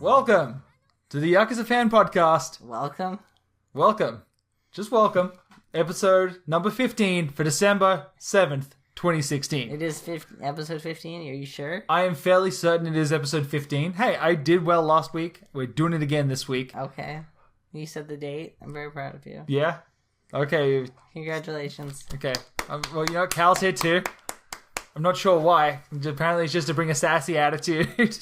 Welcome to the Yakuza Fan Podcast. Welcome. Just welcome. Episode number 15 for December 7th, 2016. It is episode 15, are you sure? I am fairly certain it is episode 15. Hey, I did well last week. We're doing it again this week. Okay. You said the date. I'm very proud of you. Yeah? Okay. Congratulations. Okay. Well, you know, Cal's here too. I'm not sure why. Apparently it's just to bring a sassy attitude.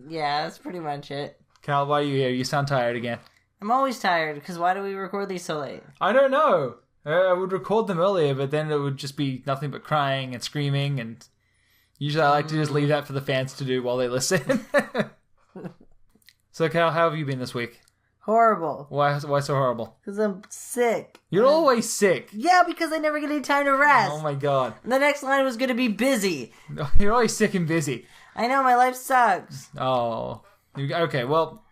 Yeah, that's pretty much it. Cal, why are you here? You sound tired again. I'm always tired, because why do we record these so late? I don't know. I would record them earlier, but then it would just be nothing but crying and screaming, and usually I like to just leave that for the fans to do while they listen. So, Cal, how have you been this week? Horrible. Why so horrible? Because I'm sick. You're always sick. Yeah, because I never get any time to rest. Oh my god. And the next line was going to be busy. You're always sick and busy. I know, my life sucks. Oh. Okay, well,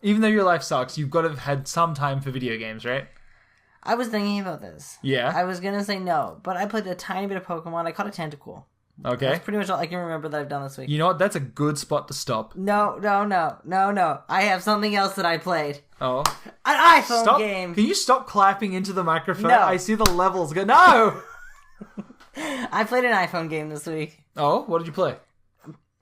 even though your life sucks, you've got to have had some time for video games, right? I was thinking about this. Yeah? I was going to say no, but I played a tiny bit of Pokemon. I caught a Tentacool. Okay. That's pretty much all I can remember that I've done this week. You know what? That's a good spot to stop. No. I have something else that I played. Oh. An iPhone game. Can you stop clapping into the microphone? No. I see the levels go. No! I played an iPhone game this week. Oh? What did you play?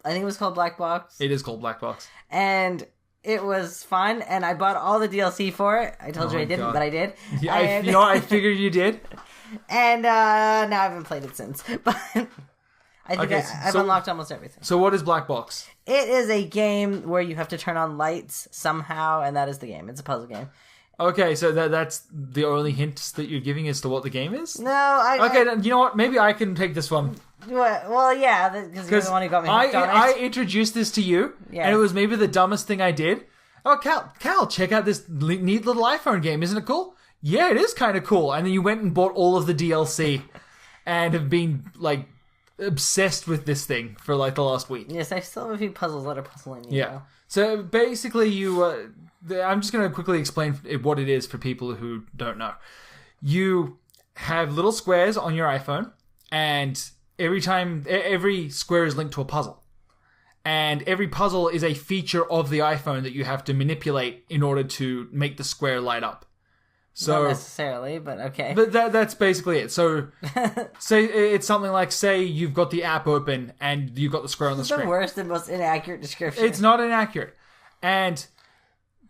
I think it was called Black Box. It is called Black Box. And it was fun, and I bought all the DLC for it. I told you I didn't, but I did. Yeah, you know what? I figured you did. And now I haven't played it since. But I think I've unlocked almost everything. So what is Black Box? It is a game where you have to turn on lights somehow, and that is the game. It's a puzzle game. Okay, so that's the only hints that you're giving as to what the game is? No, then you know what? Maybe I can take this one. Well, yeah, because you're the one who got me hooked on it. I introduced this to you, and it was maybe the dumbest thing I did. Oh, Cal, check out this neat little iPhone game. Isn't it cool? Yeah, it is kind of cool. And then you went and bought all of the DLC and have been, like, obsessed with this thing for, like, the last week. Yes, I still have a few puzzles that are puzzling me. Yeah. Though. So, basically, I'm just going to quickly explain what it is for people who don't know. You have little squares on your iPhone, and every square is linked to a puzzle. And every puzzle is a feature of the iPhone that you have to manipulate in order to make the square light up. So, not necessarily, but okay. But that's basically it. So, say it's something like, say you've got the app open and you've got the square on the screen. It's the worst and most inaccurate description. It's not inaccurate. And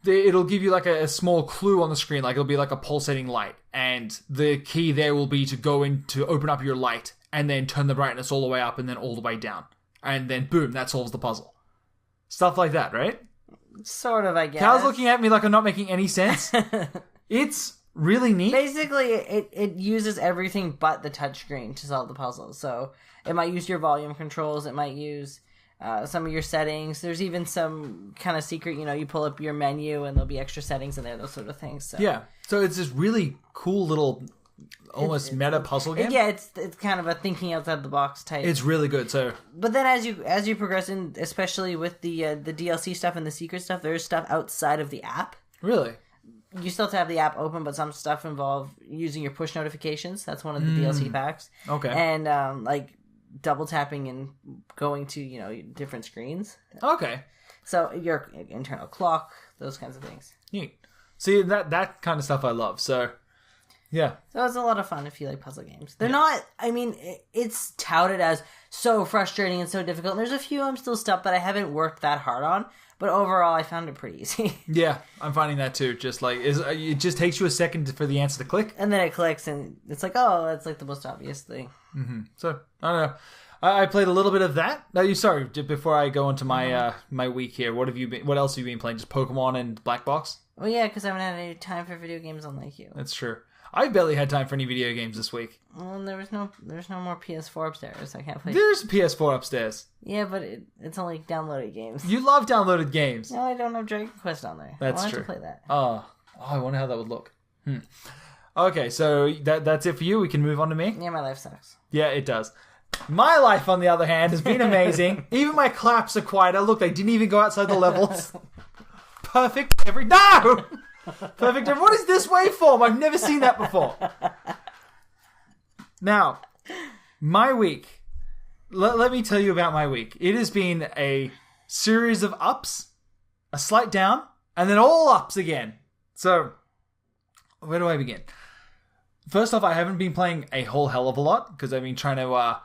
it'll give you like a small clue on the screen, like it'll be like a pulsating light. And the key there will be to go in to open up your light and then turn the brightness all the way up and then all the way down. And then boom, that solves the puzzle. Stuff like that, right? Sort of, I guess. Cal's looking at me like I'm not making any sense. It's really neat. Basically, it uses everything but the touchscreen to solve the puzzle. So it might use your volume controls. It might use some of your settings. There's even some kind of secret, you pull up your menu and there'll be extra settings in there, those sort of things. So. Yeah. So it's this really cool little almost meta puzzle game. Yeah, it's kind of a thinking outside the box type. It's really good. So, but then as you progress in, especially with the DLC stuff and the secret stuff, there's stuff outside of the app. Really? You still have to have the app open, but some stuff involve using your push notifications. That's one of the DLC packs. Okay. And like double tapping and going to different screens. Okay. So your internal clock, those kinds of things. Neat. See, that kind of stuff I love. So. Yeah. So it's a lot of fun if you like puzzle games. They're not, it's touted as so frustrating and so difficult. And there's a few I'm still stuck that I haven't worked that hard on. But overall, I found it pretty easy. Yeah, I'm finding that too. Just like, it just takes you a second for the answer to click. And then it clicks and it's like, oh, that's like the most obvious thing. Mm-hmm. So, I don't know. I played a little bit of that. No, sorry, before I go into my my week here, what else have you been playing? Just Pokemon and Black Box? Well, yeah, because I haven't had any time for video games unlike you. That's true. I barely had time for any video games this week. Well, there's no more PS4 upstairs. I can't play. There's a PS4 upstairs. Yeah, but it's only downloaded games. You love downloaded games. No, I don't have Dragon Quest on there. That's I true. To play that. Oh, I wonder how that would look. Okay, so that's it for you. We can move on to me. Yeah, my life sucks. Yeah, it does. My life, on the other hand, has been amazing. Even my claps are quieter. Look, they didn't even go outside the levels. Perfect every... No! Perfect. What is this waveform? I've never seen that before. Now, my week. Let me tell you about my week. It has been a series of ups a slight down, and then all ups again. So, where do I begin? First off, I haven't been playing a whole hell of a lot because I've been trying to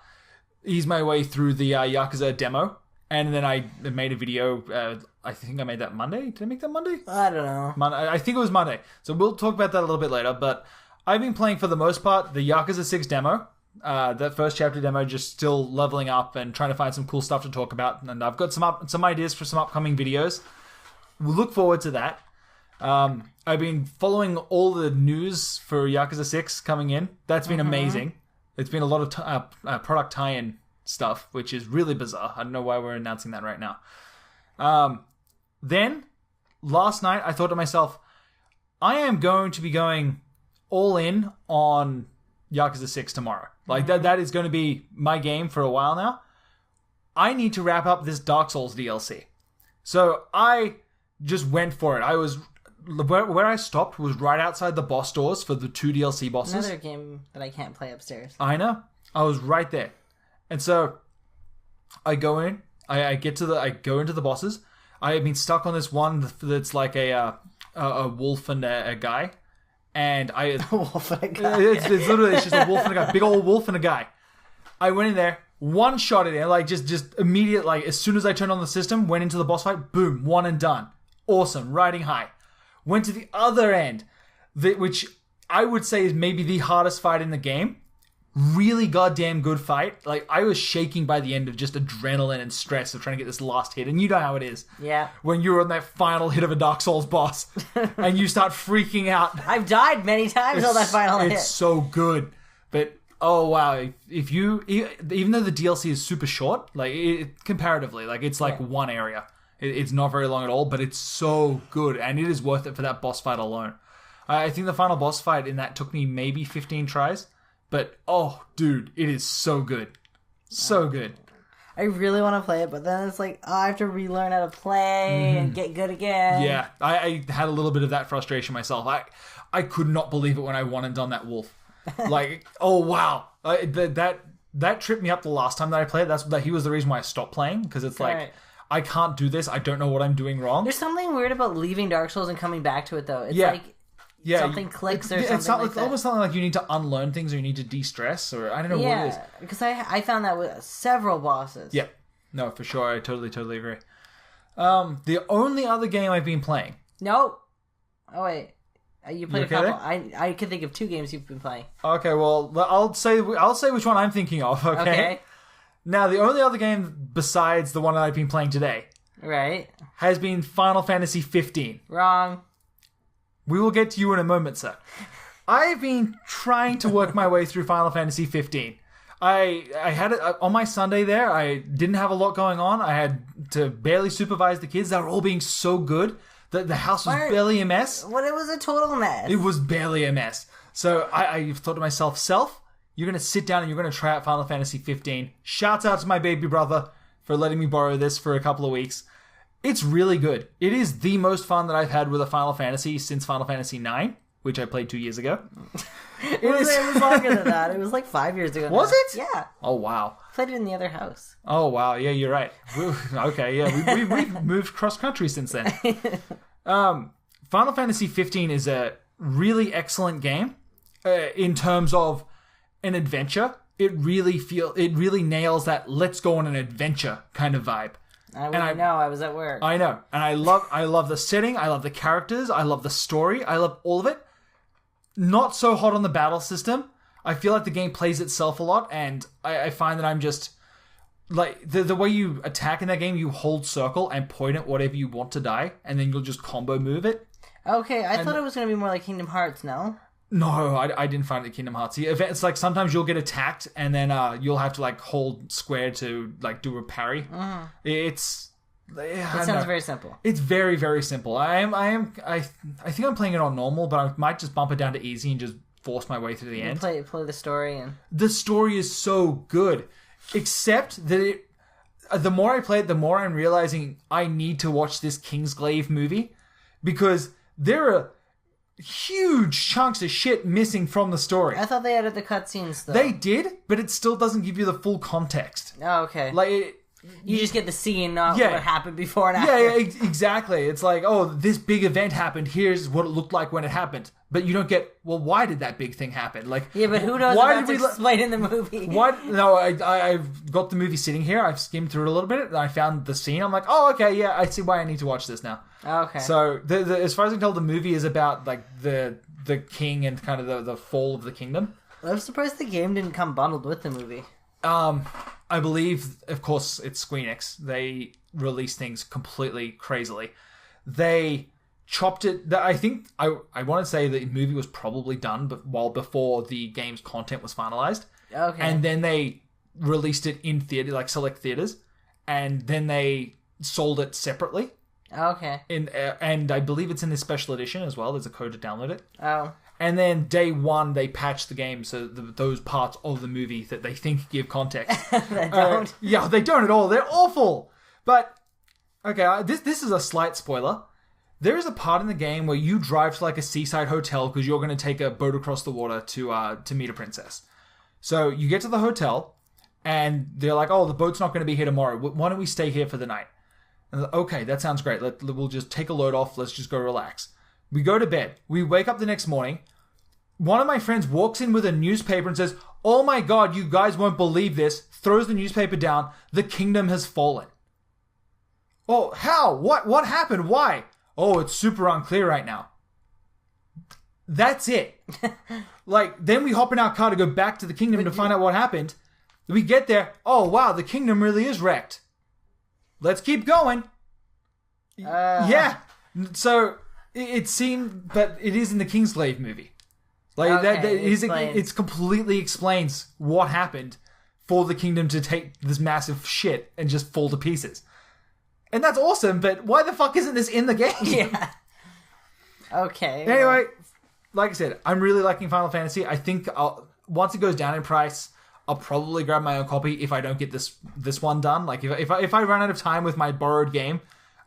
ease my way through the Yakuza demo. And then I made a video, I think I made that Monday. Did I make that Monday? I don't know. I think it was Monday. So we'll talk about that a little bit later. But I've been playing, for the most part, the Yakuza 6 demo. That first chapter demo, just still leveling up and trying to find some cool stuff to talk about. And I've got some ideas for some upcoming videos. We'll look forward to that. I've been following all the news for Yakuza 6 coming in. That's been amazing. It's been a lot of product tie-in stuff, which is really bizarre. I don't know why we're announcing that right now. Then, last night, I thought to myself, I am going to be going all in on Yakuza 6 tomorrow. Like, that is going to be my game for a while now. I need to wrap up this Dark Souls DLC. So, I just went for it. Where I stopped was right outside the boss doors for the 2 DLC bosses. Another game that I can't play upstairs. I know. I was right there. And so I go in, I go into the bosses. I have been stuck on this one that's like a wolf and a guy. And a wolf and a guy. It's literally just a wolf and a guy. Big old wolf and a guy. I went in there, one shot it in, like just immediate, like as soon as I turned on the system, went into the boss fight, boom, one and done. Awesome, riding high. Went to the other end, which I would say is maybe the hardest fight in the game. Really goddamn good fight. Like, I was shaking by the end of just adrenaline and stress of trying to get this last hit. And you know how it is. Yeah. When you're on that final hit of a Dark Souls boss and you start freaking out. I've died many times on that final hit. It's so good. But, oh wow. If you, even though the DLC is super short, like, comparatively, like, it's like one area. It's not very long at all, but it's so good. And it is worth it for that boss fight alone. I think the final boss fight in that took me maybe 15 tries. But, oh, dude, it is so good. So good. I really want to play it, but then it's like, I have to relearn how to play and get good again. Yeah, I had a little bit of that frustration myself. I could not believe it when I won and done that wolf. Like, oh, wow. That tripped me up the last time that I played. He was the reason why I stopped playing, because it's like, right. I can't do this. I don't know what I'm doing wrong. There's something weird about leaving Dark Souls and coming back to it, though. It's like... Yeah, something clicks or something it's not, like that. Almost something like you need to unlearn things or you need to de-stress or I don't know what it is. Yeah, because I found that with several bosses. Yeah, no, for sure. I totally agree. The only other game I've been playing. Nope. Oh, wait. You played a couple. There? I can think of 2 games you've been playing. Okay, well, I'll say which one I'm thinking of, okay? Now, the only other game besides the one that I've been playing today. Right. Has been Final Fantasy 15. Wrong. We will get to you in a moment, sir. I've been trying to work my way through Final Fantasy 15. I had it on my Sunday there. I didn't have a lot going on. I had to barely supervise the kids. They were all being so good that the house was barely a mess. Well, it was a total mess. It was barely a mess. So I thought to myself, Self, you're going to sit down and you're going to try out Final Fantasy 15. Shouts out to my baby brother for letting me borrow this for a couple of weeks. It's really good. It is the most fun that I've had with a Final Fantasy since Final Fantasy 9, which I played 2 years ago. It was longer than that. It was like 5 years ago. Was it? Yeah. Oh, wow. Played it in the other house. Oh, wow. Yeah, you're right. Okay, yeah. We've moved cross-country since then. Final Fantasy 15 is a really excellent game in terms of an adventure. It really nails that let's go on an adventure kind of vibe. I know. I was at work. I know. And I love the setting. I love the characters. I love the story. I love all of it. Not so hot on the battle system. I feel like the game plays itself a lot. And I find that I'm just... Like, the way you attack in that game, you hold circle and point at whatever you want to die. And then you'll just combo move it. Okay. I thought it was going to be more like Kingdom Hearts, no? No, I didn't find it Kingdom Hearts. It's like sometimes you'll get attacked and then you'll have to like hold square to like do a parry. Mm-hmm. It sounds very simple. It's very, very simple. I think I'm playing it on normal, but I might just bump it down to easy and just force my way through the end. Play the story and the story is so good, except that the more I play it, the more I'm realizing I need to watch this Kingsglaive movie because there are huge chunks of shit missing from the story. I thought they added the cutscenes, though. They did, but it still doesn't give you the full context. Oh, okay. Like, You just get the scene, not what happened before and after. Yeah, exactly. It's like, oh, this big event happened. Here's what it looked like when it happened. But you don't get, well, why did that big thing happen? Like, yeah, but who knows what to explain in the movie? No, I've got the movie sitting here. I've skimmed through it a little bit, and I found the scene. I'm like, oh, okay, yeah, I see why I need to watch this now. Okay. So, as far as I can tell, the movie is about, like, the king and kind of the fall of the kingdom. I'm surprised the game didn't come bundled with the movie. I believe, of course, it's Squeenix. They release things completely crazily. They chopped it. I think I want to say the movie was probably done, but before the game's content was finalized. Okay. And then they released it in theater, like select theaters, and then they sold it separately. Okay. And I believe it's in this special edition as well. There's a code to download it. Oh. And then day one, they patched the game so those parts of the movie that they think give context. They don't. Yeah, they don't at all. They're awful. But, okay, this is a slight spoiler. There is a part in the game where you drive to like a seaside hotel because you're going to take a boat across the water to meet a princess. So you get to the hotel, and they're like, oh, the boat's not going to be here tomorrow. Why don't we stay here for the night? And like, okay, that sounds great. We'll just take a load off. Let's just go relax. We go to bed. We wake up the next morning. One of my friends walks in with a newspaper and says, oh my god, you guys won't believe this. Throws the newspaper down. The kingdom has fallen. Oh, how? What happened? Why? Oh, it's super unclear right now. That's it. Like, then we hop in our car to go back to the kingdom to find out what happened. We get there. Oh, wow, the kingdom really is wrecked. Let's keep going. Yeah. So, it seemed, but it is in the Kingslave movie. Like, it completely explains what happened for the kingdom to take this massive shit and just fall to pieces. And that's awesome, but why the fuck isn't this in the game? Yeah. Okay. Anyway, like I said, I'm really liking Final Fantasy. I think once it goes down in price, I'll probably grab my own copy if I don't get this one done. Like, if I run out of time with my borrowed game,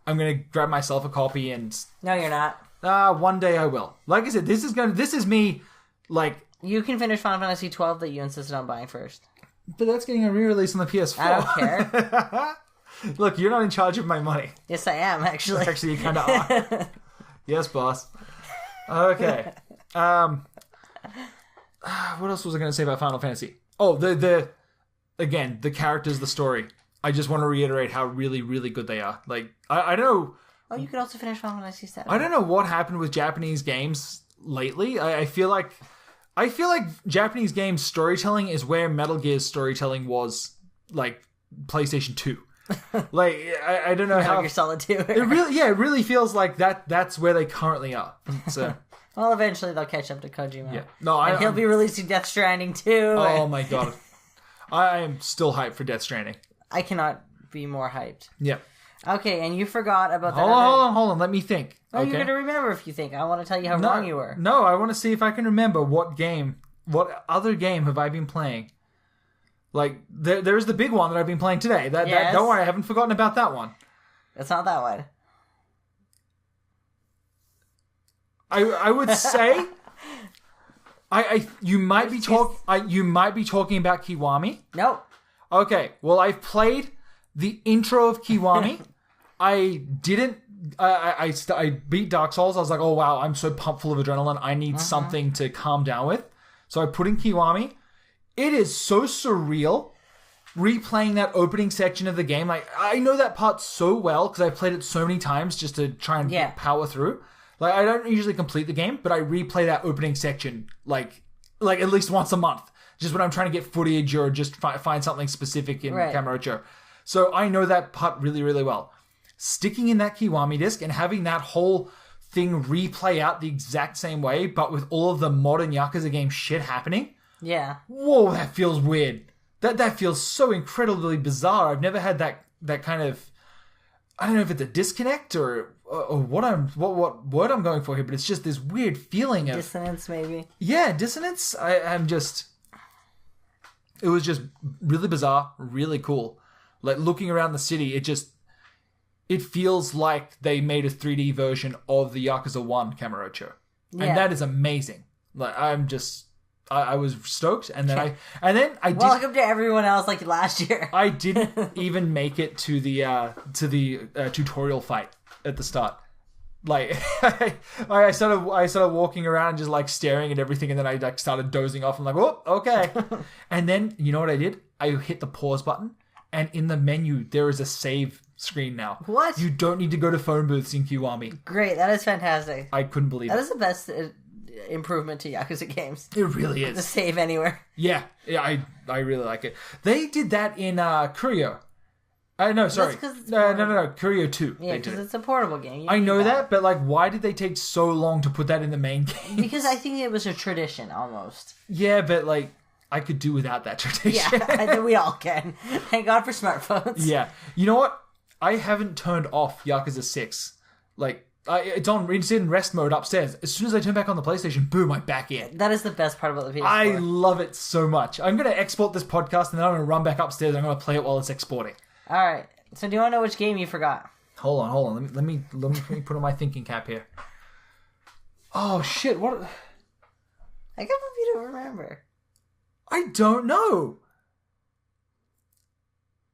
I'm going to grab myself a copy and... No, you're not. One day I will. Like I said, this is me, like... You can finish Final Fantasy 12 that you insisted on buying first. But that's getting a re-release on the PS4. I don't care. Look, you're not in charge of my money. Yes, I am, actually. Actually, you kind of are. Yes, boss. Okay. What else was I going to say about Final Fantasy? Oh, again, the characters, the story. I just want to reiterate how really, really good they are. Like, I don't know... Oh, you could also finish Final Fantasy 7. I don't know what happened with Japanese games lately. I feel like Japanese games storytelling is where Metal Gear's storytelling was, like, PlayStation 2. Like, I don't know how... Metal Gear Solid 2. It really feels like that's where they currently are. So... Well, eventually they'll catch up to Kojima. Yeah. No, and he'll be releasing Death Stranding too. Oh my god. I am still hyped for Death Stranding. I cannot be more hyped. Yeah. Okay, and you forgot about that. Hold on. Let me think. Oh, okay. You're going to remember if you think. I want to tell you how wrong you were. No, I want to see if I can remember what other game have I been playing. Like, there's the big one that I've been playing today. That don't worry, I haven't forgotten about that one. It's not that one. I would say you might be talking about Kiwami. Nope. Okay, well, I've played the intro of Kiwami. I beat Dark Souls. I was like, oh wow, I'm so pumped full of adrenaline. I need something to calm down with. So I put in Kiwami. It is so surreal replaying that opening section of the game. Like, I know that part so well because I played it so many times just to try and power through. Like, I don't usually complete the game, but I replay that opening section like at least once a month. Just when I'm trying to get footage or just find something specific in Kamurocho. So I know that part really, really well. Sticking in that Kiwami disc and having that whole thing replay out the exact same way, but with all of the modern Yakuza game shit happening. Yeah. Whoa, that feels weird. That feels so incredibly bizarre. I've never had that kind of... I don't know if it's a disconnect or what word I'm going for here, but it's just this weird feeling of... Dissonance, maybe? Yeah, dissonance. I'm just... It was just really bizarre, really cool. Like, looking around the city, it feels like they made a 3D version of the Yakuza 1 Kamurocho. Yeah. And that is amazing. Like, I was stoked, and then I did. Welcome to everyone else like last year. I didn't even make it to the tutorial fight at the start. Like I started walking around and just like staring at everything, and then I like started dozing off. I'm like, oh, okay. And then you know what I did? I hit the pause button, and in the menu there is a save screen now. What? You don't need to go to phone booths in Kiwami. Great, that is fantastic. I couldn't believe it. That is the best improvement to Yakuza games. It really is. To save anywhere. Yeah, I really like it. They did that in Kiryu. No, sorry. No. Kiryu 2. Yeah, because it's a portable game. I know that, but like, why did they take so long to put that in the main game? Because I think it was a tradition, almost. Yeah, but like, I could do without that tradition. Yeah, I think we all can. Thank God for smartphones. Yeah. You know what? I haven't turned off Yakuza 6. Like, it's in rest mode upstairs. As soon as I turn back on the PlayStation, boom, I'm back in. That is the best part about the PS4. I love it so much. I'm going to export this podcast, and then I'm going to run back upstairs, and I'm going to play it while it's exporting. Alright, so do you want to know which game you forgot? Hold on. Let me put on my thinking cap here. Oh shit! What? I can't believe you don't remember. I don't know.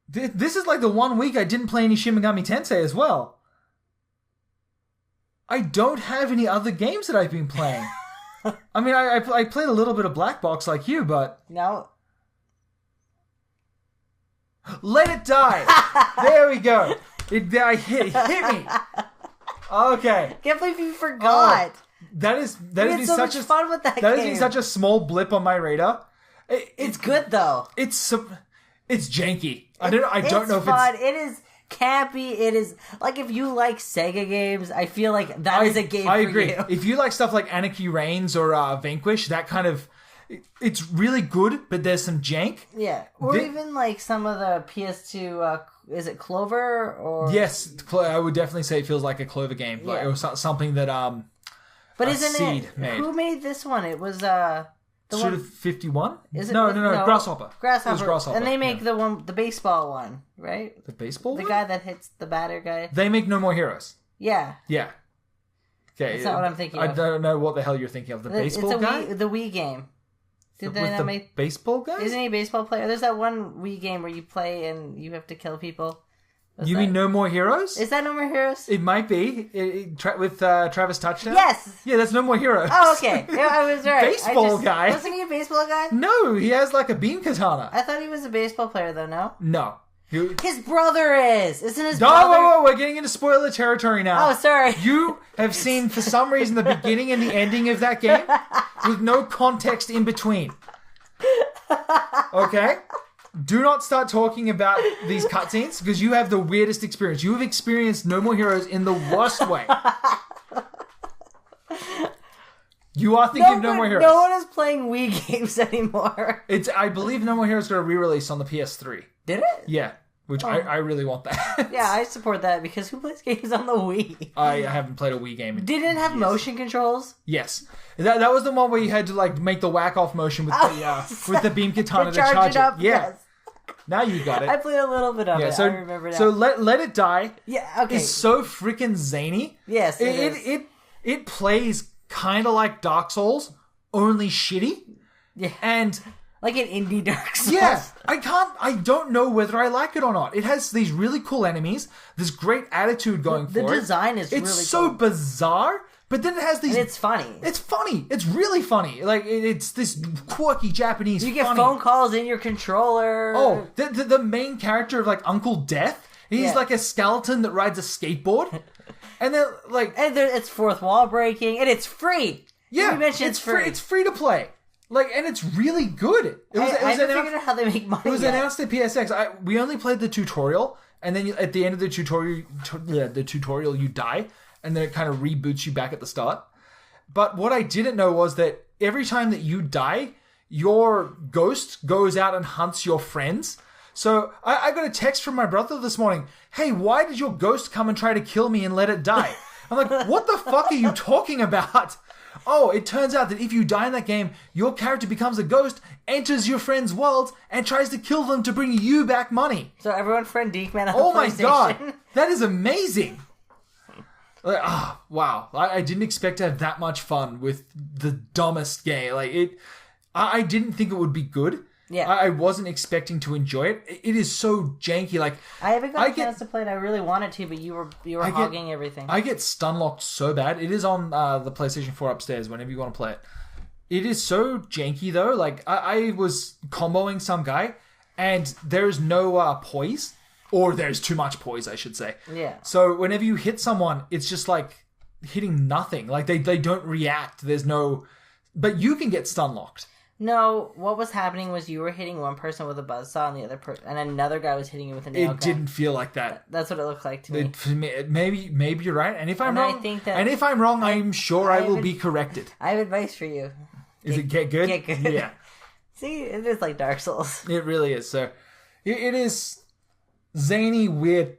This is like the 1 week I didn't play any Shin Megami Tensei as well. I don't have any other games that I've been playing. I mean, I played a little bit of Black Box like you, but no. Let It Die. There we go. It hit me. Okay. Can't believe you forgot. That has been so such much fun with that game. That has been such a small blip on my radar. It's good though. It's janky. I don't know if fun. It is campy. It is like if you like Sega games, I feel like that is a game for you. I agree. If you like stuff like Anarchy Reigns or Vanquish, that kind of, it's really good, but there's some jank. Yeah, or even like some of the PS2. Is it Clover or? Yes, I would definitely say it feels like a Clover game. Like it was something that But isn't Seed it? Made. Who made this one? It was Suda 51? Is it? No, Grasshopper. Grasshopper. It was Grasshopper. And they make the baseball one, right? The baseball one? The guy that hits the batter guy. They make No More Heroes. Yeah. Yeah. Okay. That's not what I'm thinking of. I don't know what the hell you're thinking of. The baseball guy? The Wii game. Did they not make baseball guy? Isn't he a baseball player? There's that one Wii game where you play and you have to kill people. You mean No More Heroes? Is that No More Heroes? It might be. With Travis Touchdown? Yes! Yeah, that's No More Heroes. Oh, okay. Yeah, I was right. Baseball guy. Wasn't he a baseball guy? No, he has like a beam katana. I thought he was a baseball player, though, no? No. His brother is! Isn't his brother... Whoa, we're getting into spoiler territory now. Oh, sorry. You have seen, for some reason, the beginning and the ending of that game with no context in between. Okay? Do not start talking about these cutscenes because you have the weirdest experience. You have experienced No More Heroes in the worst way. You are thinking of No More Heroes. No one is playing Wii games anymore. I believe No More Heroes got a re-release on the PS3. Did it? Yeah. Which I really want that. Yeah, I support that because who plays games on the Wii? I haven't played a Wii game in Did it have motion controls? Yes. That was the one where you had to like make the whack-off motion with the beam katana to charge it. Up, yeah. Yes. Now you got it. I played a little bit of it. So, I remember that. So Let It Die okay. is so freaking zany. Yes, it plays kind of like Dark Souls, only shitty. Yeah. And... like an indie Dark Souls. Yeah, I don't know whether I like it or not. It has these really cool enemies, this great attitude going for it. The design is really cool. It's so bizarre, but then it has these... and it's funny. It's funny. It's really funny. Like, it's this quirky Japanese You get phone calls in your controller. Oh, the main character of, like, Uncle Death, he's like a skeleton that rides a skateboard. And then, like... and it's fourth wall breaking, and it's free. Yeah, you mentioned it's free. It's free to play. Like, and it's really good. I haven't figured out how they make money. It was announced at PSX. We only played the tutorial, and then at the end of the tutorial, you die, and then it kind of reboots you back at the start. But what I didn't know was that every time that you die, your ghost goes out and hunts your friends. So I got a text from my brother this morning. Hey, why did your ghost come and try to kill me and let it die? I'm like, what the fuck are you talking about? Oh, it turns out that if you die in that game, your character becomes a ghost, enters your friend's world, and tries to kill them to bring you back money. So everyone friend Deekman on Oh the PlayStation. My god, that is amazing. Like, wow, I didn't expect to have that much fun with the dumbest game. Like I didn't think it would be good. Yeah. I wasn't expecting to enjoy it. It is so janky. Like I haven't got a chance to play it. I really wanted to, but you were hogging everything. I get stun locked so bad. It is on the PlayStation 4 upstairs whenever you want to play it. It is so janky though. Like I was comboing some guy and there's no poise. Or there's too much poise, I should say. Yeah. So whenever you hit someone, it's just like hitting nothing. Like they don't react. There's no... But you can get stun locked. No, what was happening was you were hitting one person with a buzzsaw and the other person, and another guy was hitting you with a nail gun. It didn't feel like that. That's what it looked like to me. Maybe you're right. And if I'm wrong, I'm sure I will be corrected. I have advice for you. Is it get good? Get good. Yeah. See, it is like Dark Souls. It really is. So it is zany, weird.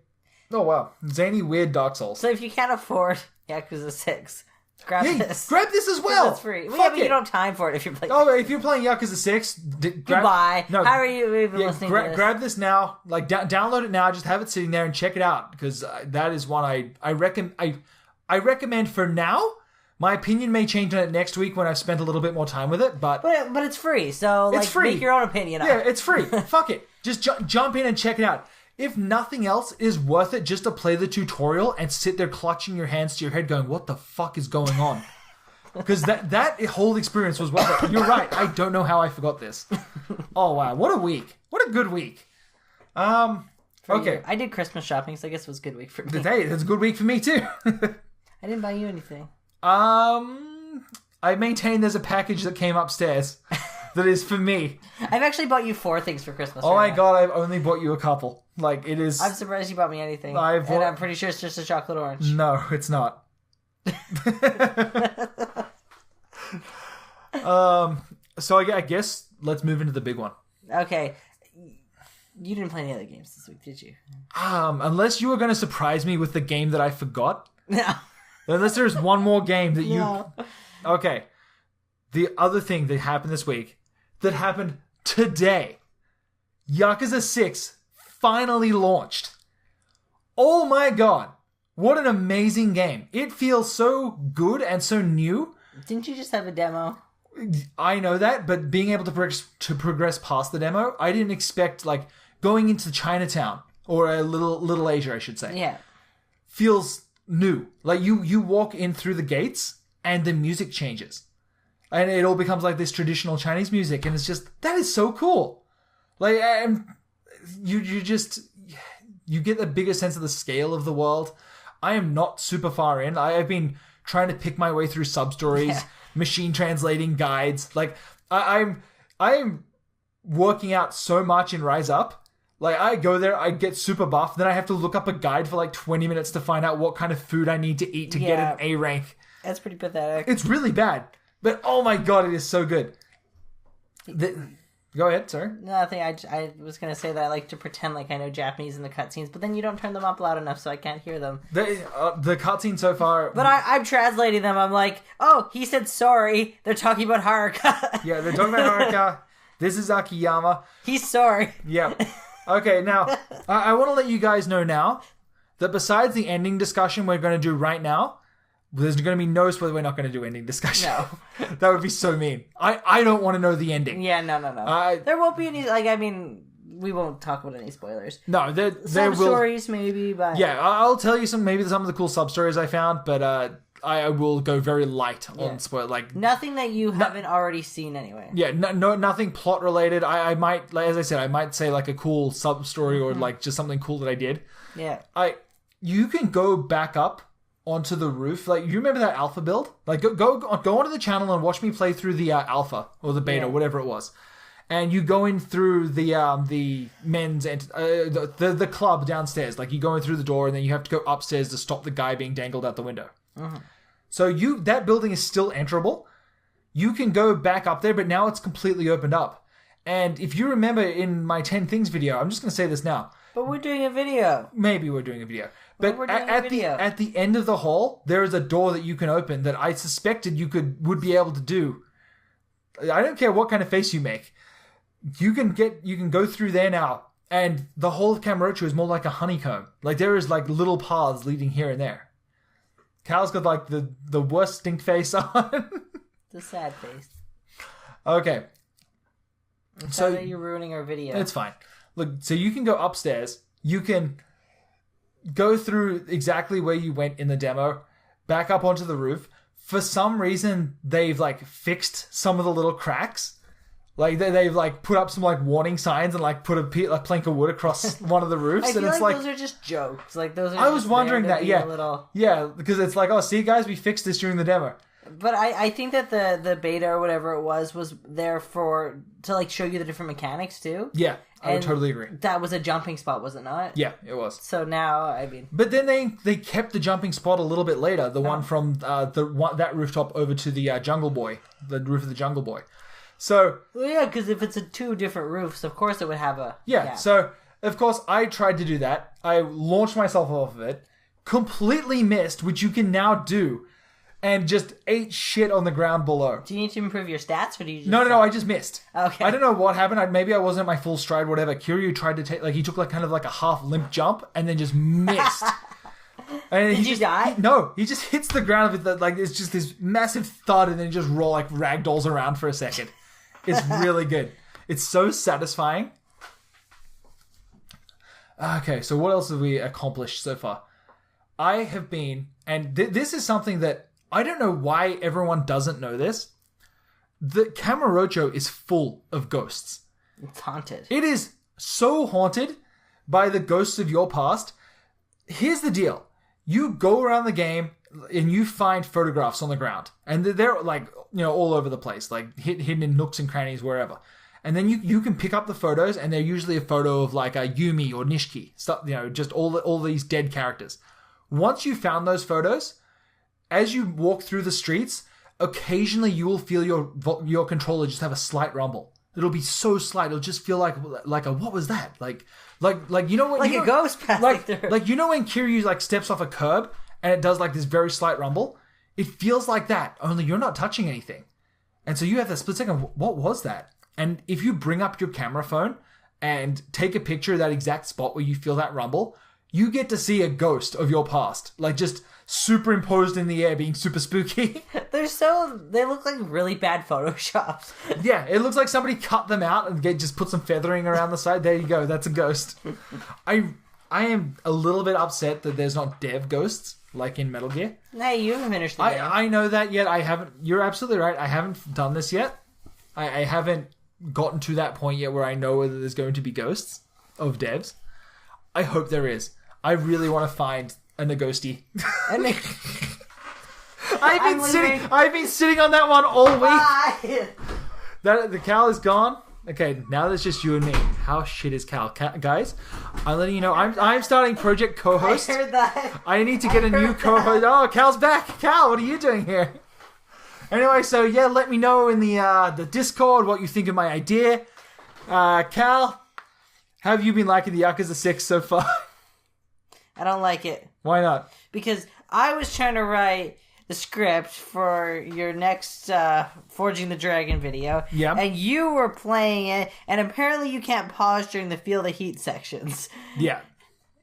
Oh wow, zany, weird Dark Souls. So if you can't afford Yakuza 6. Grab this. Grab this as well. It's free. But you don't have time for it if you're playing. Oh, if you're playing Yakuza 6, goodbye. No, how are you even listening to this? Grab this now. Like download it now. Just have it sitting there and check it out because that is one I recommend for now. My opinion may change on it next week when I've spent a little bit more time with it, but it's free. So it's free. Make your own opinion. Yeah, it's free. Fuck it. Just jump in and check it out. If nothing else, it is worth it just to play the tutorial and sit there clutching your hands to your head going, what the fuck is going on? Because that whole experience was worth it. You're right. I don't know how I forgot this. Oh, wow. What a week. What a good week. Okay. You. I did Christmas shopping, so I guess it was a good week for me. Hey, that's a good week for me, too. I didn't buy you anything. I maintain there's a package that came upstairs that is for me. I've actually bought you 4 things for Christmas. Oh my god, I've only bought you a couple. Like, it is... I'm surprised you bought me anything. And I'm pretty sure it's just a chocolate orange. No, it's not. So I guess let's move into the big one. Okay. You didn't play any other games this week, did you? Unless you were going to surprise me with the game that I forgot. No. Unless there's one more game that you... No. Okay. The other thing that happened this week, that happened today, Yakuza 6 finally launched. Oh my god. What an amazing game. It feels so good and so new. Didn't you just have a demo? I know that, but being able to progress past the demo, I didn't expect, like, going into Chinatown, or a little Asia, I should say. Yeah. Feels new. Like, you walk in through the gates, and the music changes. And it all becomes like this traditional Chinese music, and it's just, that is so cool. Like, and you get a bigger sense of the scale of the world. I am not super far in. I have been trying to pick my way through sub-stories, machine translating guides. Like, I am working out so much in Rise Up. Like, I go there, I get super buff, then I have to look up a guide for like 20 minutes to find out what kind of food I need to eat to get an A rank. That's pretty pathetic. It's really bad. But, oh my god, it is so good. Go ahead, sorry. Nothing. I was going to say that I like to pretend like I know Japanese in the cutscenes, but then you don't turn them up loud enough so I can't hear them. The cutscene so far... But I'm translating them. I'm like, oh, he said sorry. They're talking about Haruka. Yeah, they're talking about Haruka. This is Akiyama. He's sorry. Yeah. Okay, now, I want to let you guys know now that besides the ending discussion we're going to do right now, there's going to be no spoiler. We're not going to do ending discussion. No. That would be so mean. I don't want to know the ending. Yeah, no. There won't be any, we won't talk about any spoilers. No, there will... Sub-stories maybe, but... Yeah, I'll tell you some of the cool sub-stories I found, but I will go very light on spoil. Like, nothing that you haven't already seen anyway. Yeah, nothing plot related. I might, like, as I said, I might say like a cool sub-story or like just something cool that I did. Yeah. You can go back up onto the roof. Like, you remember that alpha build? Like, go onto the channel and watch me play through the alpha or the beta, whatever it was. And you go in through the men's and the club downstairs. Like, you go in through the door and then you have to go upstairs to stop the guy being dangled out the window. Mm-hmm. So that building is still enterable. You can go back up there, but now it's completely opened up. And if you remember in my 10 things video, I'm just going to say this now. But we're doing a video. Maybe we're doing a video. But at the end of the hall, there is a door that you can open that I suspected you would be able to do. I don't care what kind of face you make. You can go through there now, and the whole of Kamurocho is more like a honeycomb. Like, there is like little paths leading here and there. Cal's got like the worst stink face on. The sad face. Okay. So that you're ruining our video. It's fine. Look, so you can go upstairs. You can go through exactly where you went in the demo, back up onto the roof. For some reason, they've like fixed some of the little cracks. Like they've like put up some like warning signs and like put a plank of wood across one of the roofs. I feel and it's like those are just jokes. Like those are. I was wondering that. Yeah, little... yeah, because it's like, oh, see, guys, we fixed this during the demo. But I think that the beta or whatever it was there to like show you the different mechanics too. Yeah, I would totally agree. That was a jumping spot, was it not? Yeah, it was. So now, I mean... But then they kept the jumping spot a little bit later. The one from that rooftop over to the Jungle Boy. The roof of the Jungle Boy. So... Well, yeah, because if it's two different roofs, of course it would have a... Yeah, gap. So, of course, I tried to do that. I launched myself off of it. Completely missed, which you can now do. And just ate shit on the ground below. Do you need to improve your stats, or do you just... No, I just missed. Okay. I don't know what happened. Maybe I wasn't at my full stride, whatever. Kiryu tried to take... Like, he took like kind of like a half limp jump and then just missed. And Did you die? No, he just hits the ground with like it's just this massive thud and then he just like ragdolls around for a second. It's really good. It's so satisfying. Okay, so what else have we accomplished so far? I have been... And this is something that... I don't know why everyone doesn't know this. The Kamurocho is full of ghosts. It's haunted. It is so haunted by the ghosts of your past. Here's the deal. You go around the game and you find photographs on the ground. And they're like, all over the place. Like hidden in nooks and crannies, wherever. And then you can pick up the photos and they're usually a photo of like a Yumi or Nishiki. Stuff, just all these dead characters. Once you found those photos... As you walk through the streets, occasionally you will feel your controller just have a slight rumble. It'll be so slight. It'll just feel like a what was that? Like you know what? Like a ghost passing through. Like you know when Kiryu like steps off a curb and it does like this very slight rumble. It feels like that. Only you're not touching anything, and so you have that split second. What was that? And if you bring up your camera phone and take a picture of that exact spot where you feel that rumble, you get to see a ghost of your past, like just superimposed in the air, being super spooky. They look like really bad photoshops. Yeah, it looks like somebody cut them out and just put some feathering around the side. There you go, that's a ghost. I am a little bit upset that there's not dev ghosts like in Metal Gear. Hey, you haven't finished the game. I know that yet. I haven't. You're absolutely right. I haven't done this yet. I haven't gotten to that point yet where I know whether there's going to be ghosts of devs. I hope there is. I really want to find a Ghosty. I've been sitting on that one all week. The Cal is gone. Okay, now there's just you and me. How shit is Cal? Guys, I'm letting you know I'm starting Project Co-host. I heard that. I need to get a new co-host. Oh, Cal's back. Cal, what are you doing here? Anyway, so yeah, let me know in the Discord what you think of my idea. Cal, how have you been liking the Yakuza 6 so far? I don't like it. Why not? Because I was trying to write the script for your next Forging the Dragon video. Yeah. And you were playing it, and apparently you can't pause during the Feel the Heat sections. Yeah.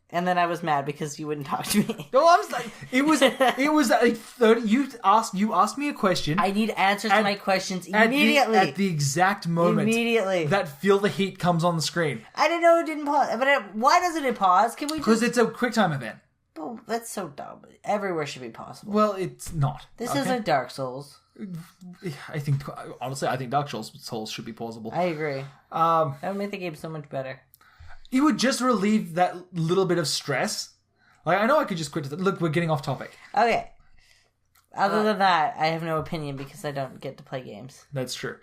And then I was mad because you wouldn't talk to me. No, I was like, it was like 30. You asked me a question. I need answers to my questions immediately. At the exact moment. Immediately. That Feel the Heat comes on the screen. I didn't know it didn't pause. But why doesn't it pause? Can we? Because it's a QuickTime event. Oh, that's so dumb. Everywhere should be possible. Well, it's not. This isn't Dark Souls. I think Dark Souls should be pausable. I agree. That would make the game so much better. It would just relieve that little bit of stress. Like, I know I could just quit. Look, we're getting off topic. Okay. Other than that, I have no opinion because I don't get to play games. That's true.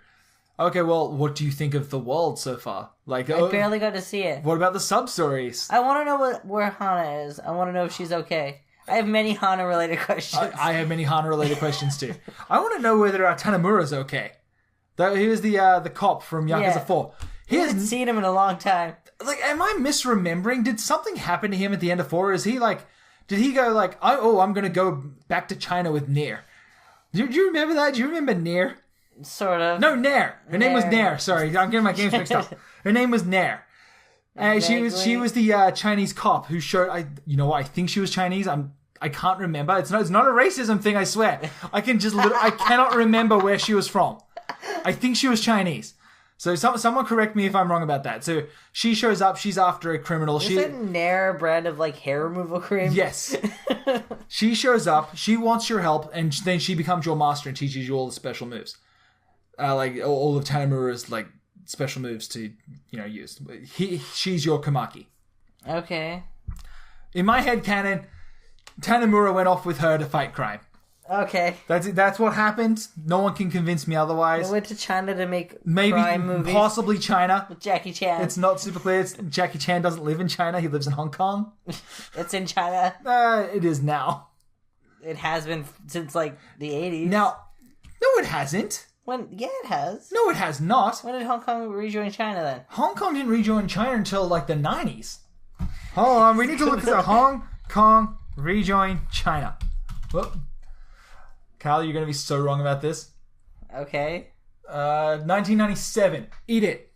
Okay, well, what do you think of the world so far? Like, I barely got to see it. What about the sub-stories? I want to know where Hana is. I want to know if she's okay. I have many Hana-related questions. I have many Hana-related questions, too. I want to know whether Tanamura's okay. He was the cop from Yakuza 4. He hasn't seen him in a long time. Like, am I misremembering? Did something happen to him at the end of 4? Is he like... Did he go like, I'm going to go back to China with Nier? Do you remember that? Do you remember Nier? Sort of. No, Nair. Her name was Nair. Sorry, I'm getting my games mixed up. Her name was Nair. She was the Chinese cop who showed. I think she was Chinese. I can't remember. It's not a racism thing. I swear. I cannot remember where she was from. I think she was Chinese. So someone correct me if I'm wrong about that. So she shows up. She's after a criminal. Is it Nair brand of like hair removal cream? Yes. She shows up. She wants your help, and then she becomes your master and teaches you all the special moves, like all of Tanemura's like special moves to use. She's your Kamaki. Okay. In my head canon, Tanemura went off with her to fight crime. Okay. That's what happened. No one can convince me otherwise. They went to China to make maybe crime movies. Possibly China. With Jackie Chan. It's not super clear. Jackie Chan doesn't live in China. He lives in Hong Kong. It's in China. It is now. It has been since like the 80s. Now, no, it hasn't. Yeah, it has. No, it has not. When did Hong Kong rejoin China then? Hong Kong didn't rejoin China until like the 90s. Hold on, we need to look at Hong Kong rejoin China. Whoop. Kyle, you're going to be so wrong about this. Okay. 1997. Eat it.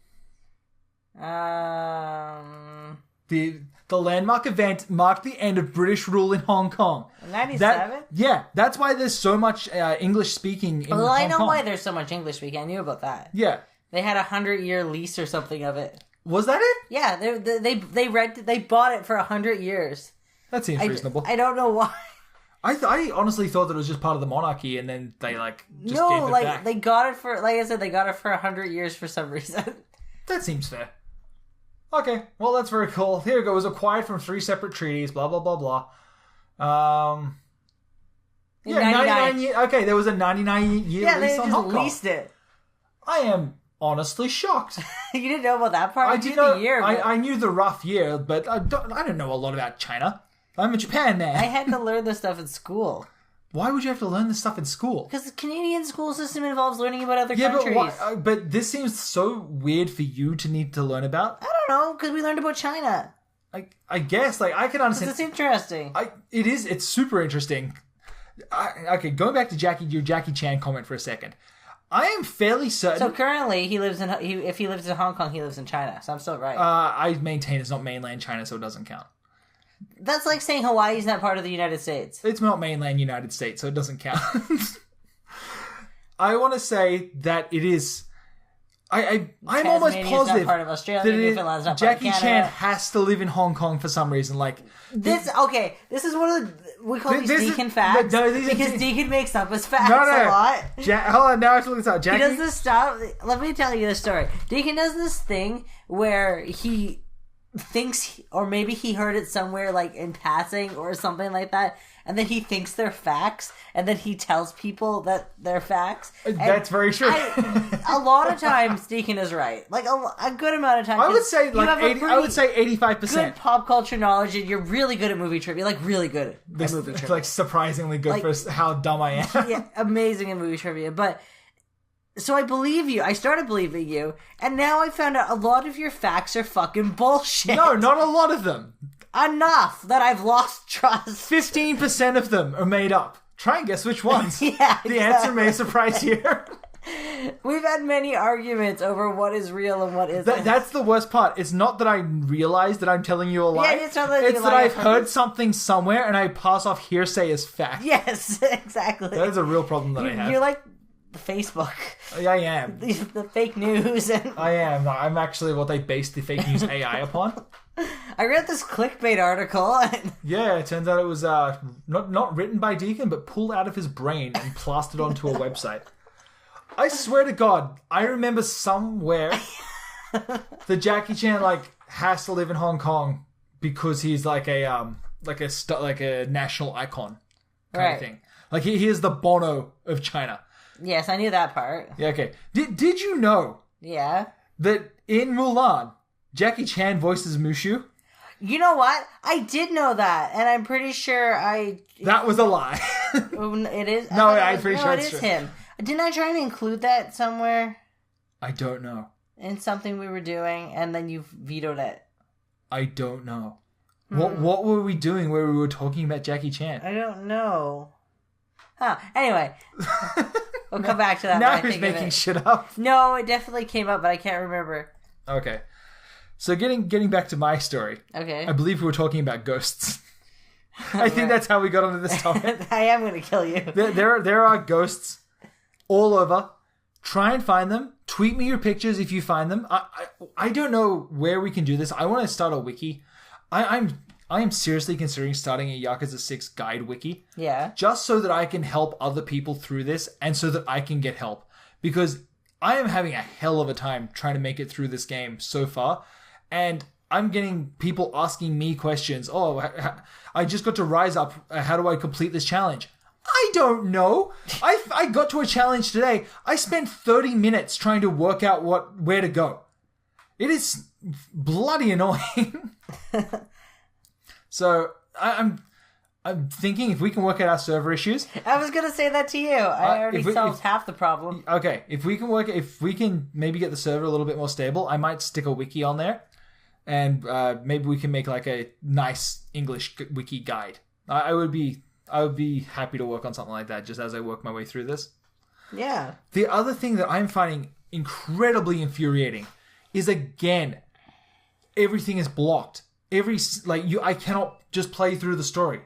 The landmark event marked the end of British rule in Hong Kong. 97? Yeah, that's why there's so much English speaking in Hong Kong. Well, I know why there's so much English speaking. I knew about that. Yeah. They had 100-year lease or something of it. Was that it? Yeah, they bought it for 100 years. That seems reasonable. I don't know why. I honestly thought that it was just part of the monarchy, and then they just gave it back. They got it for, like I said, they got it for 100 years for some reason. That seems fair. Okay, well that's very cool. Here we go. It was acquired from 3 separate treaties. Blah blah blah blah. Yeah, 99 years. Okay, there was a 99-year lease on Hong Kong. Yeah, they just leased it. I am honestly shocked. You didn't know about that part? I did know the year. I knew the rough year, but I don't know a lot about China. I'm a Japan man. I had to learn this stuff in school. Why would you have to learn this stuff in school? Because the Canadian school system involves learning about other countries. But this seems so weird for you to need to learn about. I don't know, because we learned about China. I guess, I can understand. It's interesting. It is. It's super interesting. Okay, going back to your Jackie Chan comment for a second. I am fairly certain. So currently, if he lives in Hong Kong, he lives in China. So I'm still right. I maintain it's not mainland China, so it doesn't count. That's like saying Hawaii's not part of the United States. It's not mainland United States, so it doesn't count. I want to say that it is. I'm almost positive not part of Australia. Newfoundland's not part of Jackie Chan has to live in Hong Kong for some reason. This is one of the we call these Deacon facts because Deacon makes up his facts a lot. Hold on, now I have to look this up. Jackie? He does this stuff. Let me tell you the story. Deacon does this thing where he thinks, or maybe he heard it somewhere like in passing or something like that, and then he thinks they're facts, and then he tells people that they're facts. That's very true. A lot of times Deacon is right, like a good amount of times. I would say like 80. I would say 85%. Good pop culture knowledge, and you're really good at movie trivia, like really good at movie trivia, like surprisingly good for how dumb I am. Yeah, amazing in movie trivia, but. So I believe you. I started believing you. And now I found out a lot of your facts are fucking bullshit. No, not a lot of them. Enough that I've lost trust. 15% of them are made up. Try and guess which ones. Yeah, the answer may surprise you. We've had many arguments over what is real and what isn't. That's the worst part. It's not that I realize that I'm telling you a lie. Yeah, it's not that it's that I've heard something somewhere and I pass off hearsay as fact. Yes, exactly. That is a real problem that I have. You're like Facebook. I am. The fake news. I am. I'm actually what they based the fake news AI upon. I read this clickbait article. Yeah, it turns out it was not written by Deacon, but pulled out of his brain and plastered onto a website. I swear to God, I remember somewhere that Jackie Chan has to live in Hong Kong because he's like a national icon kind of thing. Like he is the Bono of China. Yes, I knew that part. Yeah, okay. Did you know? Yeah. That in Mulan, Jackie Chan voices Mushu? You know what? I did know that, and I'm pretty sure That was a lie. It is? No, I'm pretty sure it is him. Didn't I try to include that somewhere? I don't know. In something we were doing, and then you vetoed it. I don't know. What were we doing where we were talking about Jackie Chan? I don't know. Huh. Anyway. We'll come back to that. Now who's making shit up? No, it definitely came up, but I can't remember. Okay. So getting back to my story. Okay. I believe we were talking about ghosts. I think that's how we got onto this topic. I am going to kill you. There are ghosts all over. try and find them. Tweet me your pictures if you find them. I don't know where we can do this. I want to start a wiki. I am seriously considering starting a Yakuza 6 guide wiki. Yeah. Just so that I can help other people through this and so that I can get help. Because I am having a hell of a time trying to make it through this game so far. And I'm getting people asking me questions. Oh, I just got to rise up. How do I complete this challenge? I don't know. I got to a challenge today. I spent 30 minutes trying to work out where to go. It is bloody annoying. So I'm thinking if we can work out our server issues. I was gonna say that to you. I already solved half the problem. Okay, if we can maybe get the server a little bit more stable, I might stick a wiki on there, and maybe we can make like a nice English wiki guide. I would be happy to work on something like that just as I work my way through this. Yeah. The other thing that I'm finding incredibly infuriating is, again, everything is blocked. I cannot just play through the story.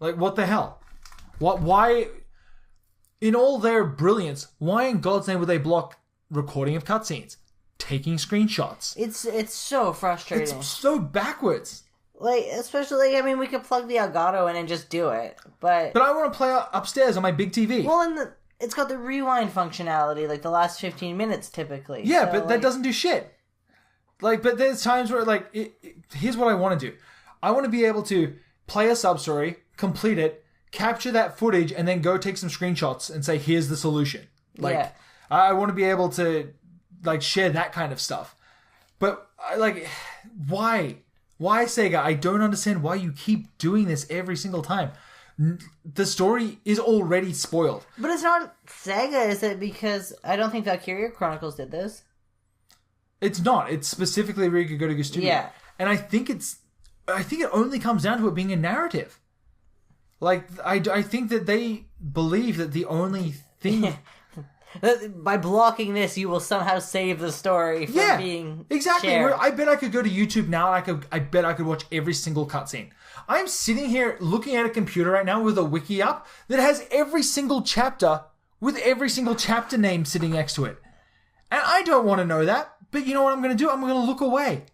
Like, what the hell? Why, in all their brilliance, why in God's name would they block recording of cutscenes, taking screenshots? It's so frustrating. It's so backwards. Like, especially, I mean, we could plug the Elgato in and just do it, but I want to play upstairs on my big TV. Well, and it's got the rewind functionality, like the last 15 minutes typically. Yeah, so, but that doesn't do shit. Like, but there's times where, like, here's what I want to do. I want to be able to play a sub-story, complete it, capture that footage, and then go take some screenshots and say, here's the solution. Like, yeah. I want to be able to, like, share that kind of stuff. But, why? Why, Sega? I don't understand why you keep doing this every single time. The story is already spoiled. But it's not Sega, is it? Because I don't think Valkyria Chronicles did this. It's not. It's specifically Gotoku Studio. Yeah. And I think it only comes down to it being a narrative. Like, I think that they believe that the only thing... By blocking this, you will somehow save the story from being exactly. shared. I bet I could go to YouTube now and I bet I could watch every single cutscene. I'm sitting here looking at a computer right now with a wiki up that has every single chapter with every single chapter name sitting next to it. And I don't want to know that, but you know what I'm going to do? I'm going to look away.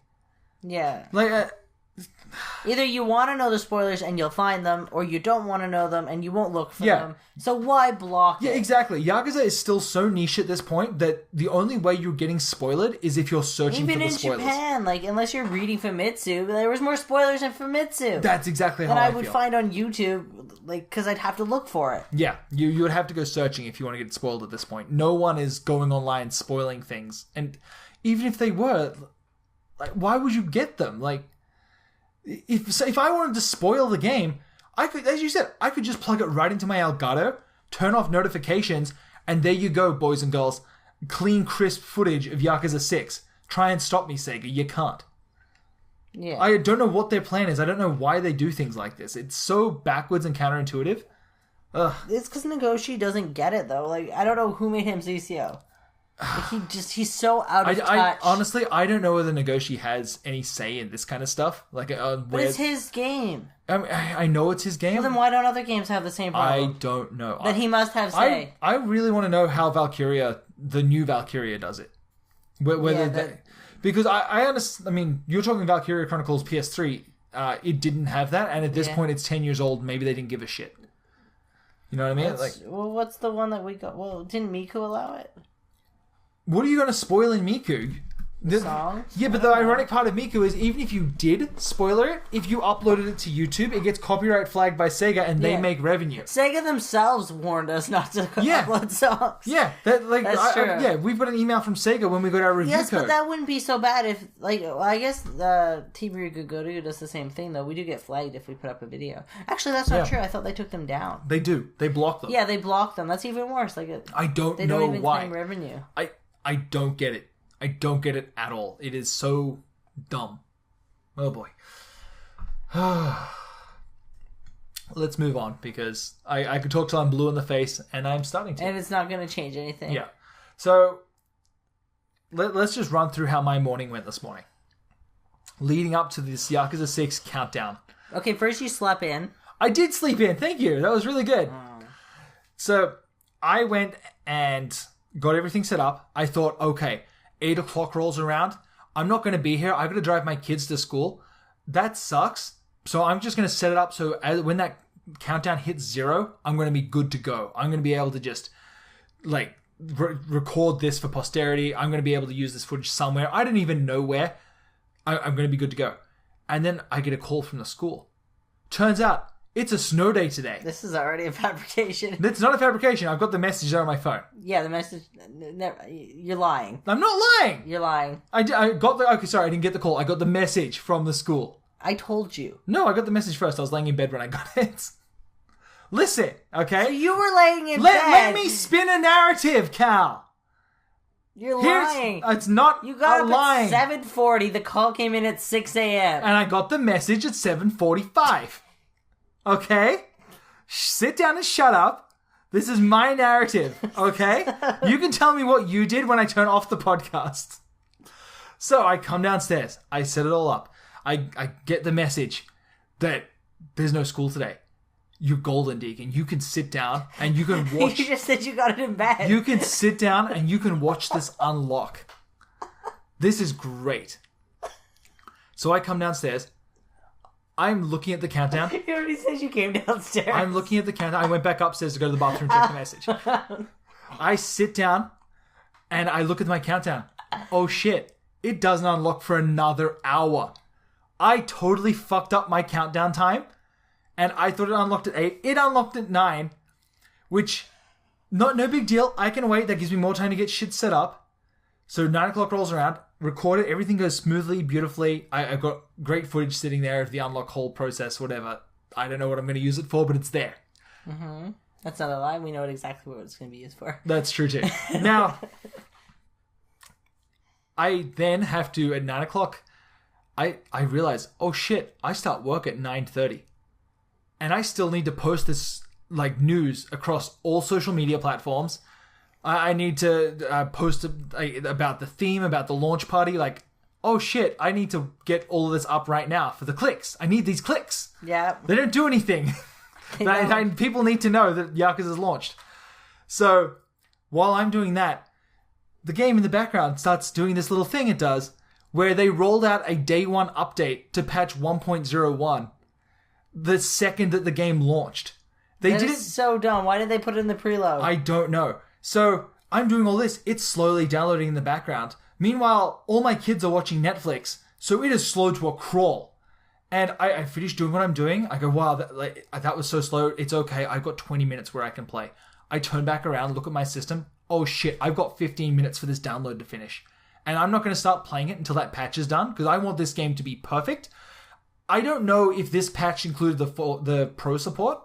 Yeah. Like, either you want to know the spoilers and you'll find them, or you don't want to know them and you won't look for them. So why block it? Yeah, exactly. Yakuza is still so niche at this point that the only way you're getting spoiled is if you're searching for the spoilers. Even in Japan, like, unless you're reading Famitsu, there was more spoilers in Famitsu. That's exactly how I feel. That I would find on YouTube, like, because I'd have to look for it. Yeah, you would have to go searching if you want to get spoiled at this point. No one is going online spoiling things. And even if they were, like, why would you get them? Like, if I wanted to spoil the game, I could, as you said, I could just plug it right into my Elgato, turn off notifications, and there you go, boys and girls. Clean, crisp footage of Yakuza 6. Try and stop me, Sega. You can't. Yeah. I don't know what their plan is. I don't know why they do things like this. It's so backwards and counterintuitive. Ugh. It's because Nagoshi doesn't get it, though. Like, I don't know who made him ZCO. Like, he's so out of touch. Honestly, I don't know whether Nagoshi has any say in this kind of stuff. Like, but it's his game. I know it's his game. Well, then why don't other games have the same problem? I don't know. Then he must have say. I really want to know how the new Valkyria does it. Because I understand. I mean, you're talking Valkyria Chronicles PS3. It didn't have that, and at this point, it's 10 years old. Maybe they didn't give a shit. You know what I mean? Well, what's the one that we got? Well, didn't Miku allow it? What are you going to spoil in Miku? The songs? Yeah, but the ironic part of Miku is even if you did spoiler it, if you uploaded it to YouTube, it gets copyright flagged by Sega and they make revenue. Sega themselves warned us not to upload songs. Yeah, that's true. We've got an email from Sega when we got our review code. Yes, but that wouldn't be so bad if, I guess Team Gotoku does the same thing, though. We do get flagged if we put up a video. Actually, that's not true. I thought they took them down. They do. They block them. Yeah, they block them. That's even worse. I don't know why. They don't even claim revenue. I don't get it. I don't get it at all. It is so dumb. Oh boy. Let's move on because I could talk till I'm blue in the face and I'm starting to. And it's not going to change anything. Yeah. So let's just run through how my morning went this morning. Leading up to this Yakuza 6 countdown. Okay, first you slept in. I did sleep in. Thank you. That was really good. So I went and got everything set up. I thought, okay, 8 o'clock rolls around. I'm not going to be here. I've got to drive my kids to school. That sucks. So I'm just going to set it up so when that countdown hits 0, I'm going to be good to go. I'm going to be able to just like record this for posterity. I'm going to be able to use this footage somewhere. I don't even know where. I'm going to be good to go. And then I get a call from the school. Turns out it's a snow day today. This is already a fabrication. It's not a fabrication. I've got the message there on my phone. Yeah, the message. You're lying. I'm not lying. You're lying. I got the... Okay, sorry, I didn't get the call. I got the message from the school. I told you. No, I got the message first. I was laying in bed when I got it. Listen, okay? So you were laying in bed. Let me spin a narrative, Cal. You're lying. It's not You got up lying. at 7:40. The call came in at 6 a.m. And I got the message at 7:45. Okay? Sit down and shut up. This is my narrative, okay? You can tell me what you did when I turn off the podcast. So I come downstairs. I set it all up. I get the message that there's no school today. You're golden, Deacon. You can sit down and you can watch... You just said you got it in bed. You can sit down and you can watch this unlock. This is great. So I come downstairs. I'm looking at the countdown. You already said you came downstairs. I'm looking at the countdown. I went back upstairs to go to the bathroom and check the message. I sit down and I look at my countdown. Oh shit. It doesn't unlock for another hour. I totally fucked up my countdown time. And I thought it unlocked at 8. It unlocked at 9. Which, no big deal. I can wait. That gives me more time to get shit set up. So 9 o'clock rolls around. Record it. Everything goes smoothly, beautifully. I've got great footage sitting there of the unlock whole process, whatever. I don't know what I'm going to use it for, but it's there. Mm-hmm. That's not a lie. We know exactly what it's going to be used for. That's true too. Now, I then have to, at 9 o'clock, I realize, oh shit, I start work at 9:30. And I still need to post this like news across all social media platforms. I need to post about the theme, about the launch party. Like, oh shit, I need to get all of this up right now for the clicks. I need these clicks. Yeah. They don't do anything. People need to know that Yakuza is launched. So while I'm doing that, the game in the background starts doing this little thing it does where they rolled out a day one update to patch 1.01 the second that the game launched. They did it so dumb. Why did they put it in the preload? I don't know. So I'm doing all this. It's slowly downloading in the background. Meanwhile, all my kids are watching Netflix, so it is slowed to a crawl. And I finished doing what I'm doing. I go, wow, that was so slow. It's okay. I've got 20 minutes where I can play. I turn back around, look at my system. Oh shit, I've got 15 minutes for this download to finish. And I'm not going to start playing it until that patch is done, because I want this game to be perfect. I don't know if this patch included the pro support.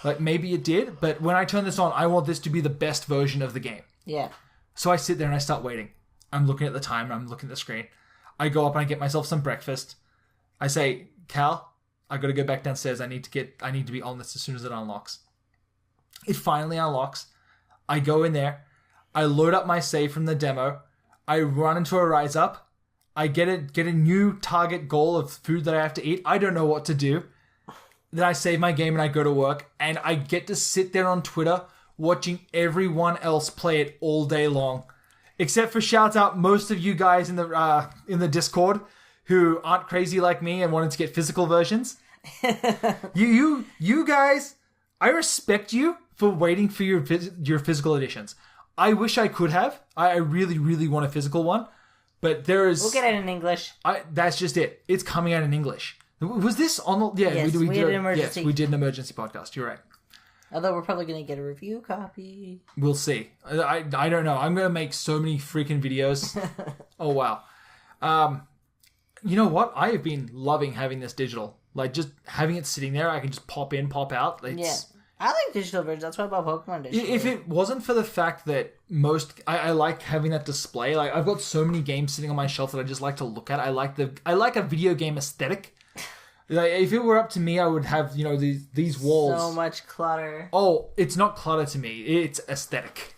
Like, maybe it did, but when I turn this on, I want this to be the best version of the game. Yeah. So I sit there and I start waiting. I'm looking at the time and I'm looking at the screen. I go up and I get myself some breakfast. I say, Cal, I got to go back downstairs. I need to be on this as soon as it unlocks. It finally unlocks. I go in there. I load up my save from the demo. I run into a Rise Up. I get a new target goal of food that I have to eat. I don't know what to do. Then I save my game and I go to work. And I get to sit there on Twitter watching everyone else play it all day long. Except for shouts out most of you guys in the Discord who aren't crazy like me and wanted to get physical versions. You guys, I respect you for waiting for your physical editions. I wish I could have. I really, really want a physical one. But there is... We'll get it in English. That's just it. It's coming out in English. Was this on the... Yeah, yes, we did an emergency. Yes, we did an emergency podcast. You're right. Although we're probably going to get a review copy. We'll see. I don't know. I'm going to make so many freaking videos. Oh, wow. You know what? I have been loving having this digital. Like, just having it sitting there, I can just pop in, pop out. Yeah. I like digital versions. That's why I bought Pokemon digital. If it wasn't for the fact that I like having that display. Like, I've got so many games sitting on my shelf that I just like to look at. I like a video game aesthetic. Like, if it were up to me, I would have, these walls. So much clutter. Oh, it's not clutter to me. It's aesthetic.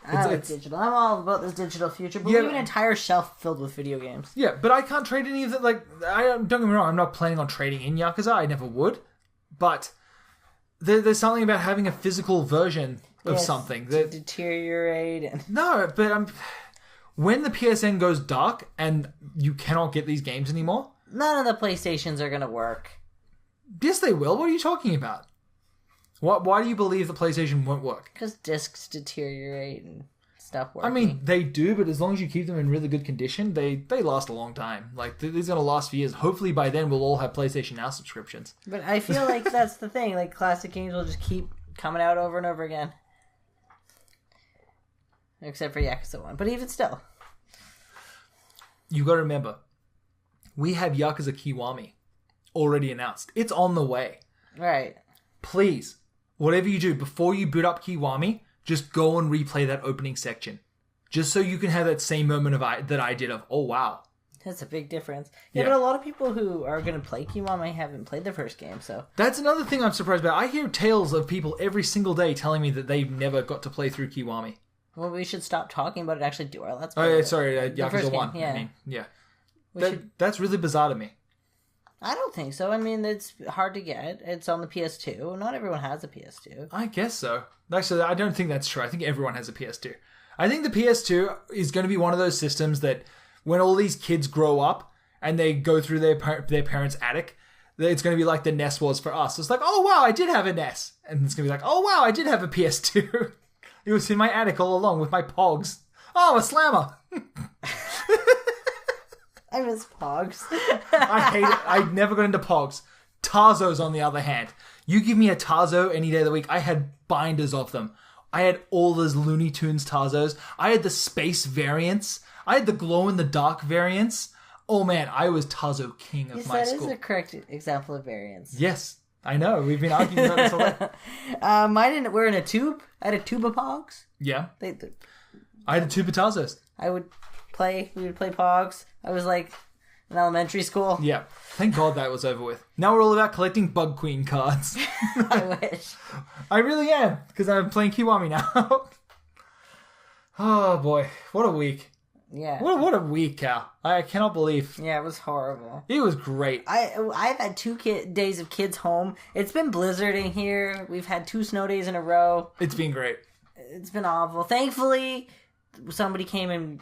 I like digital. I'm all about this digital future. But we have an entire shelf filled with video games. Yeah, but I can't trade any of that. Like, don't get me wrong. I'm not planning on trading in Yakuza. I never would. But there's something about having a physical version of something. To deteriorate. And... No, but when the PSN goes dark and you cannot get these games anymore... None of the PlayStations are going to work. Yes, they will. What are you talking about? Why do you believe the PlayStation won't work? Because discs deteriorate and stop working. I mean, they do, but as long as you keep them in really good condition, they last a long time. Like, these are going to last for years. Hopefully by then we'll all have PlayStation Now subscriptions. But I feel like that's the thing. Like, classic games will just keep coming out over and over again. Except for Yakuza 1. But even still. You got to remember, we have Yakuza Kiwami already announced. It's on the way. Right. Please, whatever you do, before you boot up Kiwami, just go and replay that opening section. Just so you can have that same moment that I did of, oh, wow. That's a big difference. Yeah, but a lot of people who are going to play Kiwami haven't played the first game, so... That's another thing I'm surprised about. I hear tales of people every single day telling me that they've never got to play through Kiwami. Well, we should stop talking about it and actually do our Let's Play. Oh, yeah, sorry, Yakuza 1. Game, yeah. I mean, yeah. That's really bizarre to me. I don't think so. I mean, it's hard to get. It's on the PS2. Not everyone has a PS2. I guess so. Actually, I don't think that's true. I think everyone has a PS2. I think the PS2 is going to be one of those systems that when all these kids grow up and they go through their parents' attic, it's going to be like the NES was for us. It's like, oh, wow, I did have a NES. And it's going to be like, oh, wow, I did have a PS2. It was in my attic all along with my Pogs. Oh, a slammer. I miss Pogs. I hate it. I never got into Pogs. Tarzos, on the other hand. You give me a Tarzo any day of the week. I had binders of them. I had all those Looney Tunes Tarzos. I had the space variants. I had the glow-in-the-dark variants. Oh, man, I was Tarzo king of my school. That is a correct example of variants. Yes, I know. We've been arguing about this already. Mine were in a tube. I had a tube of Pogs. Yeah. I had a tube of Tarzos. We would play Pogs. I was like in elementary school. Yeah. Thank God that was over with. Now we're all about collecting Bug Queen cards. I wish. I really am, because I'm playing Kiwami now. Oh boy, what a week. Yeah. What a week, Cal. I cannot believe. Yeah, it was horrible. It was great. I've had 2 days of kids home. It's been blizzarding here. We've had 2 snow days in a row. It's been great. It's been awful. Thankfully, somebody came and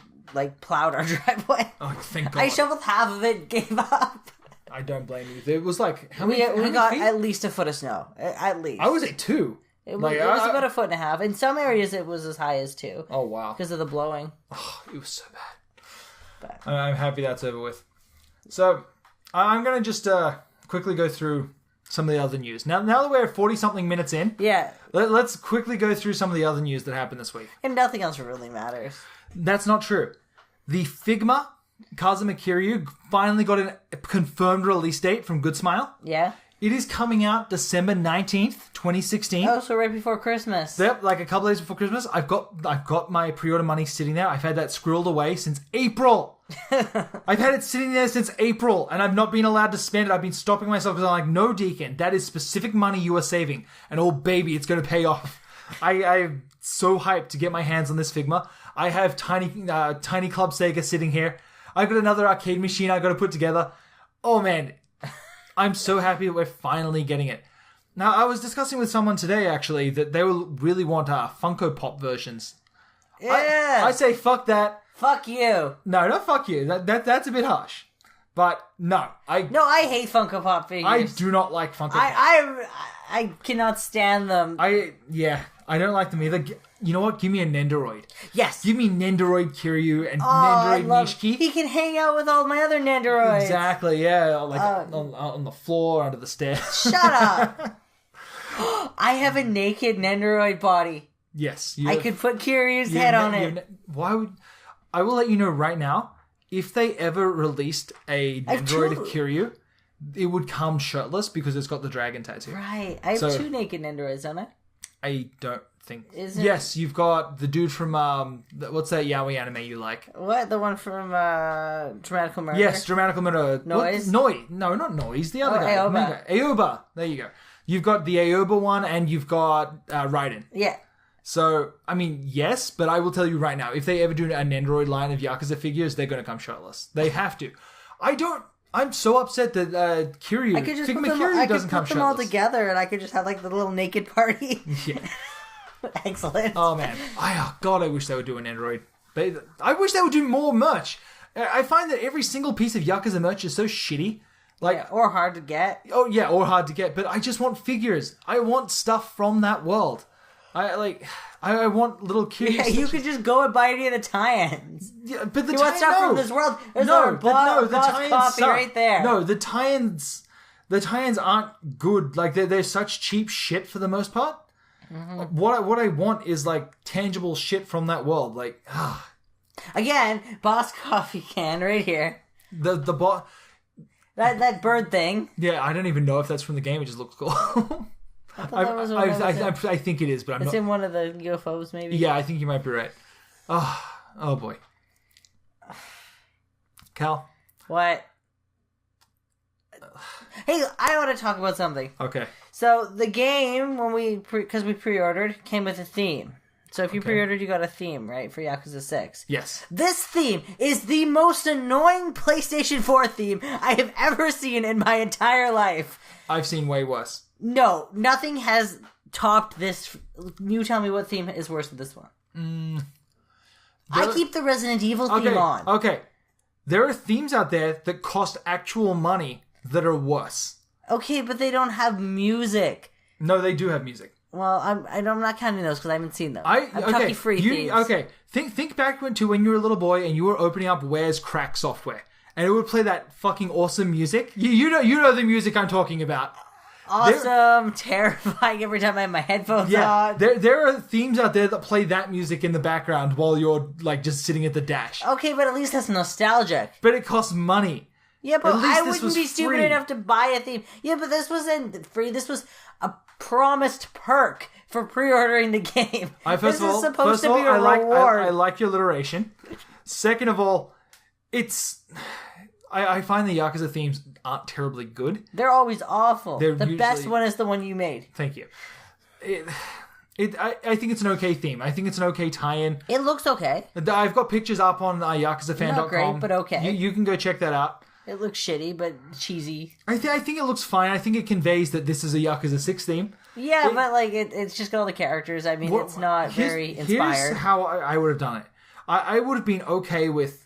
plowed our driveway. Oh, thank God. I shoveled half of it, gave up. I don't blame you. It was like, how many we got feet? at least a foot of snow. At least. I was at 2. It was about a foot and a half. In some areas, it was as high as 2. Oh, wow. Because of the blowing. Oh, it was so bad. But I'm happy that's over with. So, I'm going to just quickly go through some of the other news. Now that we're 40-something minutes in, yeah, let's quickly go through some of the other news that happened this week. And nothing else really matters. That's not true. The Figma Kazuma Kiryu finally got a confirmed release date from Good Smile. Yeah. It is coming out December 19th, 2016. Oh, so right before Christmas. Yep, like a couple days before Christmas. I've got my pre-order money sitting there. I've had that squirreled away since April. I've had it sitting there since April, and I've not been allowed to spend it. I've been stopping myself because I'm like, no, Deacon, that is specific money you are saving. And oh, baby, it's going to pay off. I'm so hyped to get my hands on this Figma. I have Tiny Club Sega sitting here. I've got another arcade machine I've got to put together. Oh, man. I'm so happy that we're finally getting it. Now, I was discussing with someone today, actually, that they will really want Funko Pop versions. Yeah. I say fuck that. Fuck you. No, not fuck you. That's a bit harsh. But no, I hate Funko Pop figures. I do not like Funko Pop. I cannot stand them. I don't like them either. You know what? Give me a Nendoroid. Yes. Give me Nendoroid Kiryu and Nendoroid Nishiki. He can hang out with all my other Nendoroids. Exactly, yeah. Like on the floor, under the stairs. Shut up. I have a naked Nendoroid body. Yes. I could put Kiryu's head on it. I will let you know right now, if they ever released a Nendoroid of Kiryu, it would come shirtless because it's got the dragon tattoo. Right. I have 2 naked Nendoroids, don't I? I don't think. Yes, you've got the dude from what's that yaoi anime you like? What? The one from Dramatical Murder? Yes, Dramatical Murder. Noise? No, not Noise. The other guy. Aoba. Aoba. There you go. You've got the Aoba one and you've got Raiden. Yeah. So, I mean, yes, but I will tell you right now, if they ever do an Nendoroid line of Yakuza figures, they're going to come shirtless. They have to. I'm so upset that Kiryu, I could just Figma Kiryu doesn't come shirtless. I could put them all together and I could just have like the little naked party. Yeah. Excellent. Oh man, God, I wish they would do an Android. I wish they would do more merch. I find that every single piece of Yakuza merch is so shitty. Like, yeah, or hard to get. Oh yeah, or hard to get. But I just want figures. I want stuff from that world. I want little kiryu. Yeah, you could just go and buy any of the tie-ins. Yeah, but the you want stuff from this world? There's the tie-ins coffee suck. right there. No, the tie-ins aren't good. Like they're such cheap shit for the most part. Mm-hmm. What I want is like tangible shit from that world. Like again, boss coffee can right here. The boss. That bird thing. Yeah, I don't even know if that's from the game. It just looks cool. I think it is, but I'm not. It's in one of the UFOs, maybe. Yeah, I think you might be right. Oh boy. Cal. What? Hey, I want to talk about something. Okay. So the game, because we pre-ordered, came with a theme. So if you pre-ordered, you got a theme, right, for Yakuza 6. Yes. This theme is the most annoying PlayStation 4 theme I have ever seen in my entire life. I've seen way worse. No, nothing has topped this. You tell me what theme is worse than this one. I keep the Resident Evil theme on. Okay. There are themes out there that cost actual money that are worse. Okay, but they don't have music. No, they do have music. Well, I'm not counting those because I haven't seen them. I'm talking free themes. Okay, think back to when you were a little boy and you were opening up Where's Crack software, and it would play that fucking awesome music. You know the music I'm talking about. Awesome, terrifying every time I have my headphones on. There are themes out there that play that music in the background while you're like just sitting at the dash. Okay, but at least that's nostalgic. But it costs money. Yeah, but I wouldn't be stupid enough to buy a theme. Yeah, but this wasn't free. This was a promised perk for pre-ordering the game. This is supposed to be a reward. I like your alliteration. Second of all, I find the Yakuza themes aren't terribly good. They're always awful. The best one is the one you made. Thank you. I think it's an okay theme. I think it's an okay tie-in. It looks okay. I've got pictures up on YakuzaFan.com. Not great, but okay. You can go check that out. It looks shitty, but cheesy. I think it looks fine. I think it conveys that this is a Yakuza 6 theme. Yeah, but like it's just got all the characters. I mean, it's not very inspired. Here's how I would have done it. I would have been okay with,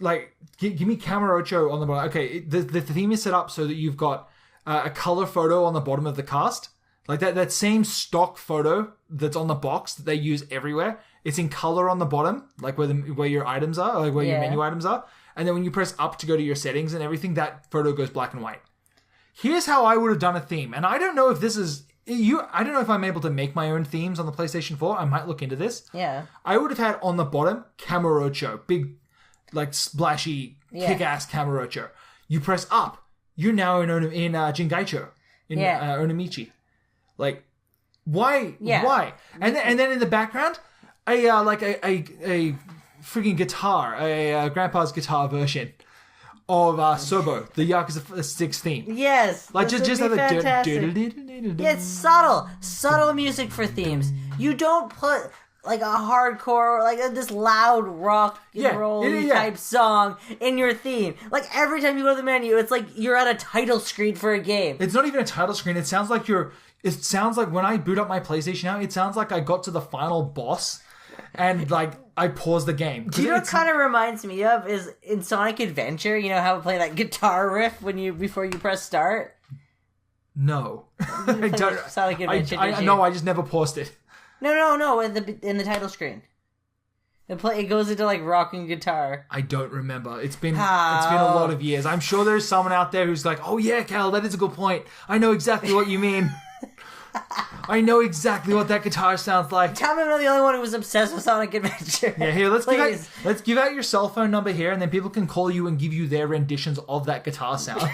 like, give me Kamurocho on the bottom. Okay, the theme is set up so that you've got a color photo on the bottom of the cast. Like that same stock photo that's on the box that they use everywhere. It's in color on the bottom, like where your items are, like where your menu items are. And then when you press up to go to your settings and everything, that photo goes black and white. Here's how I would have done a theme. And I don't know if this is... I don't know if I'm able to make my own themes on the PlayStation 4. I might look into this. Yeah. I would have had on the bottom, Kamurocho. Big, like, splashy, kick-ass Kamurocho. You press up. You're now in Jingaicho. In Onamichi. Like, why? Yeah. Why? And then in the background, a freaking guitar, a grandpa's guitar version of Sobo, the Yakuza 6 theme. Yes, like just have a yeah, it's subtle music for themes. You don't put like a hardcore, like this loud rock and roll type song in your theme. Like every time you go to the menu, it's like you're at a title screen for a game. It's not even a title screen. It sounds like when I boot up my PlayStation now, it sounds like I got to the final boss. And, like, I paused the game. Do you know what kind of reminds me of is in Sonic Adventure, you know how to play that guitar riff before you press start? No. I don't. Sonic Adventure, No, I just never paused it. No, in the title screen. It goes into, like, rocking guitar. I don't remember. It's been a lot of years. I'm sure there's someone out there who's like, oh yeah, Cal, that is a good point. I know exactly what you mean. I know exactly what that guitar sounds like. Tell me I'm not the only one who was obsessed with Sonic Adventure. Yeah, here, let's give out your cell phone number here, and then people can call you and give you their renditions of that guitar sound.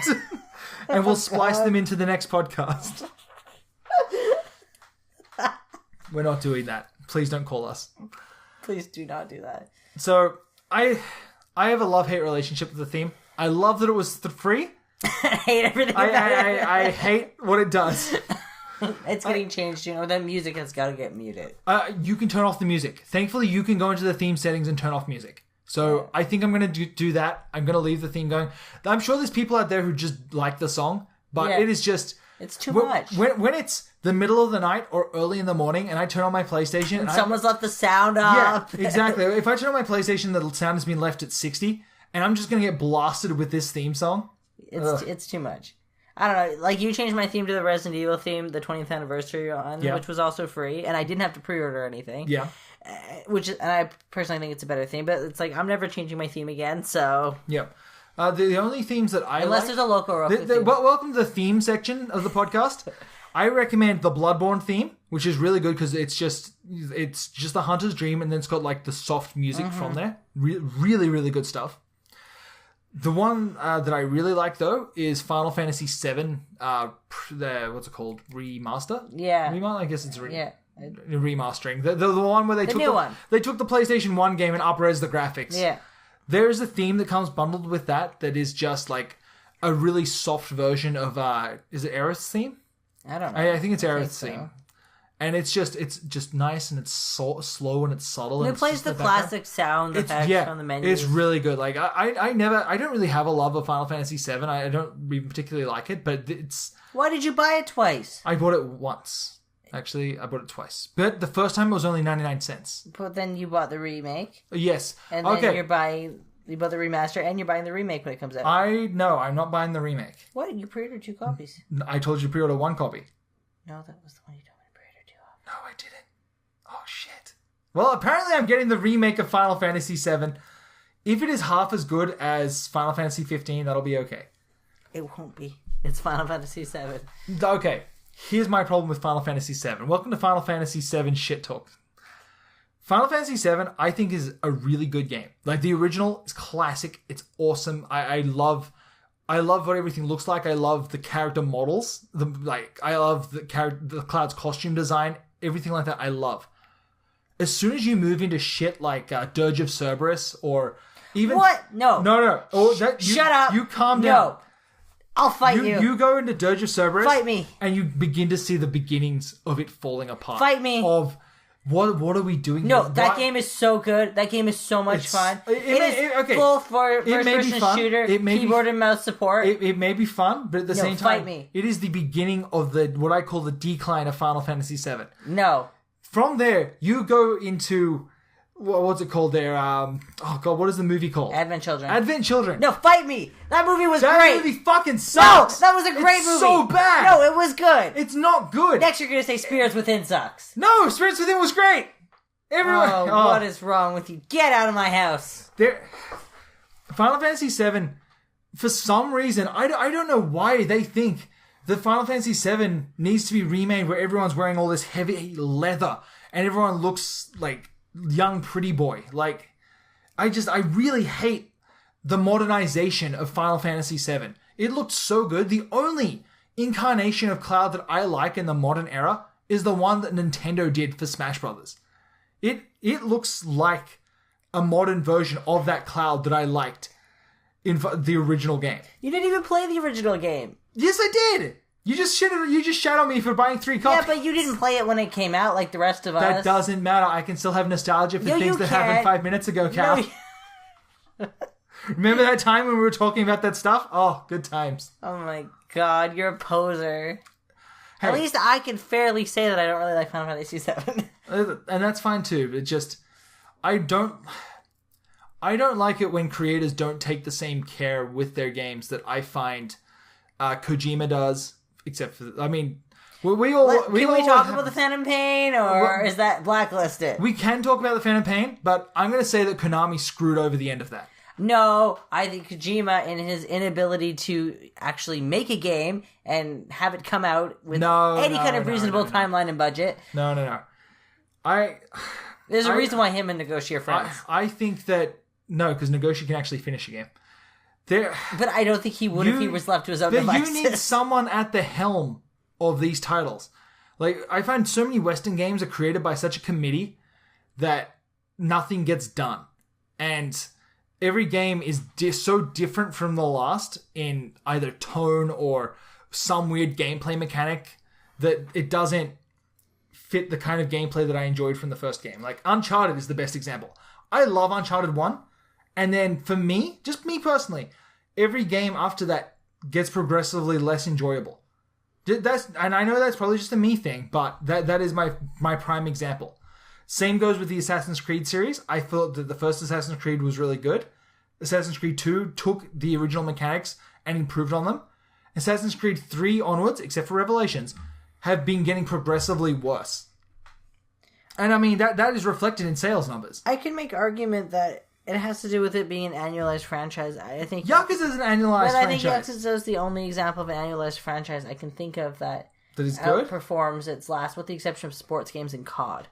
And we'll splice them into the next podcast. We're not doing that. Please don't call us. Please do not do that. So, I have a love-hate relationship with the theme. I love that it was free. I hate everything about it. I hate what it does. It's getting changed, the music has got to get muted. You can turn off the music. Thankfully, you can go into the theme settings and turn off music. So I think I'm going to do that. I'm going to leave the theme going. I'm sure there's people out there who just like the song, but it is just... It's too much. When it's the middle of the night or early in the morning and I turn on my PlayStation... And someone's left the sound up. Yeah, exactly. If I turn on my PlayStation, the sound has been left at 60 and I'm just going to get blasted with this theme song. It's too much. I don't know. Like, you changed my theme to the Resident Evil theme, the 20th anniversary one, which was also free, and I didn't have to pre-order anything. Yeah. And I personally think it's a better theme, but it's like, I'm never changing my theme again, so... Yeah. The only themes that I Unless there's a local theme. Welcome to the theme section of the podcast. I recommend the Bloodborne theme, which is really good because it's just the Hunter's Dream, and then it's got like the soft music from there. Really, really good stuff. The one that I really like though is Final Fantasy VII. What's it called? Remaster. Yeah. I guess it's remastering. The one where they took the PlayStation 1 game and up-res the graphics. Yeah. There's a theme that comes bundled with that is just like a really soft version of is it Aerith's theme? I don't know. I think it's Aerith's theme. And it's just nice and it's slow and it's subtle. And it plays the classic sound effects from the menus. It's really good. Like I don't really have a love of Final Fantasy VII. I don't even particularly like it, but it's... Why did you buy it twice? I bought it once. Actually, I bought it twice. But the first time it was only 99 cents. But then you bought the remake. Yes. And then you bought the remaster and you're buying the remake when it comes out. I'm not buying the remake. What? You pre-ordered 2 copies. I told you to pre-order 1 copy. No, that was the one you told me to pre-order 2 of. No, I didn't. Oh, shit. Well, apparently I'm getting the remake of Final Fantasy VII. If it is half as good as Final Fantasy 15, that'll be okay. It won't be. It's Final Fantasy 7. Okay. Here's my problem with Final Fantasy VII. Welcome to Final Fantasy VII Shit Talk. Final Fantasy VII, I think, is a really good game. Like, the original is classic. It's awesome. I love what everything looks like. I love the character models. I love the Cloud's costume design. Everything like that, I love. As soon as you move into shit like Dirge of Cerberus or even... What? No. No. Oh, shut up. You calm down. No. I'll fight you. You go into Dirge of Cerberus. Fight me. And you begin to see the beginnings of it falling apart. Fight me. Of what are we doing here? No, that game is so good. That game is so much fun. It is full first-person shooter, keyboard and mouse support. It may be fun, but at the same time, fight me. It is the beginning of what I call the decline of Final Fantasy VII. No. From there, you go into... What's it called there? Oh god, what is the movie called? Advent Children. Advent Children. No, fight me! That movie was great! That movie fucking sucks! No, that was a great movie! So bad! No, it was good! It's not good! Next you're gonna say Spirits Within sucks. No, Spirits Within was great! Everyone... What is wrong with you? Get out of my house! Final Fantasy VII, for some reason, I don't know why they think that Final Fantasy VII needs to be remade where everyone's wearing all this heavy leather and everyone looks like young pretty boy. Like, I really hate the modernization of Final Fantasy VII. It looked so good. The only incarnation of Cloud that I like in the modern era is the one that Nintendo did for Smash Brothers. It looks like a modern version of that Cloud that I liked in the original game. You didn't even play the original game. Yes, I did. You just shat on me for buying 3 copies. Yeah, but you didn't play it when it came out like the rest of us. That doesn't matter. I can still have nostalgia for things that happened 5 minutes ago, Cal. Remember that time when we were talking about that stuff? Oh, good times. Oh my god, you're a poser. Hey. At least I can fairly say that I don't really like Final Fantasy VII. And that's fine too. It just... I don't like it when creators don't take the same care with their games that I find Kojima does. Except for, I mean, can we talk about the Phantom Pain, or is that blacklisted? We can talk about the Phantom Pain, but I'm going to say that Konami screwed over the end of that. No, I think Kojima, in his inability to actually make a game and have it come out with any kind of reasonable timeline and budget. No. There's a reason why him and Nagoshi are friends. I think that, no, because Nagoshi can actually finish a game. But I don't think he would if he was left to his own devices. You need someone at the helm of these titles. Like, I find so many Western games are created by such a committee that nothing gets done. And every game is so different from the last in either tone or some weird gameplay mechanic that it doesn't fit the kind of gameplay that I enjoyed from the first game. Like, Uncharted is the best example. I love Uncharted 1. And then for me, just me personally, every game after that gets progressively less enjoyable. And I know that's probably just a me thing, but that is my prime example. Same goes with the Assassin's Creed series. I thought that the first Assassin's Creed was really good. Assassin's Creed 2 took the original mechanics and improved on them. Assassin's Creed 3 onwards, except for Revelations, have been getting progressively worse. And I mean, that is reflected in sales numbers. I can make argument that it has to do with it being an annualized franchise. I think Yakuza is an annualized franchise. I think Yakuza is the only example of an annualized franchise I can think of that is good? Outperforms its last, with the exception of sports games and COD.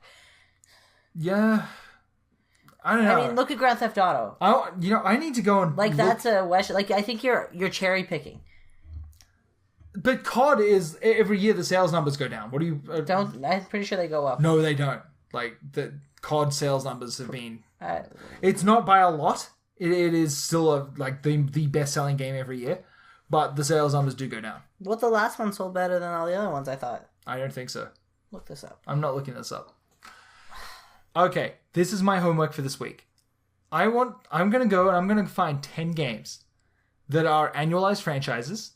Yeah. I don't know. I mean, look at Grand Theft Auto. I need to go and that's a West. I think you're cherry picking. But COD is every year the sales numbers go down. What do you? I'm pretty sure they go up. No, they don't. The COD sales numbers have been. It's not by a lot. It is still the best selling game every year, but the sales numbers do go down. Well, the last one sold better than all the other ones, I thought. I don't think so. Look this up. I'm not looking this up. Okay, this is my homework for this week. I'm going to go and I'm going to find 10 games that are annualized franchises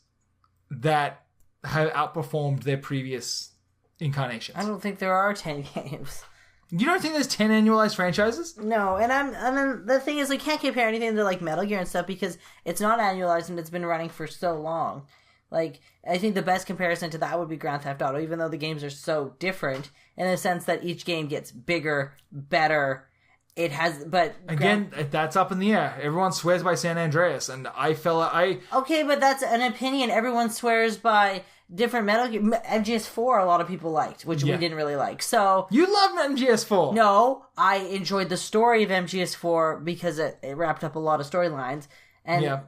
that have outperformed their previous incarnations. I don't think there are 10 games. You don't think there's 10 annualized franchises? No, and then the thing is, we can't compare anything to Metal Gear and stuff because it's not annualized and it's been running for so long. I think the best comparison to that would be Grand Theft Auto, even though the games are so different in the sense that each game gets bigger, better. It has, but again, that's up in the air. Everyone swears by San Andreas, and Okay, but that's an opinion. Everyone swears by different Metal Gear. MGS4, a lot of people liked, which we didn't really like. So you love MGS4? No, I enjoyed the story of MGS4 because it wrapped up a lot of storylines, and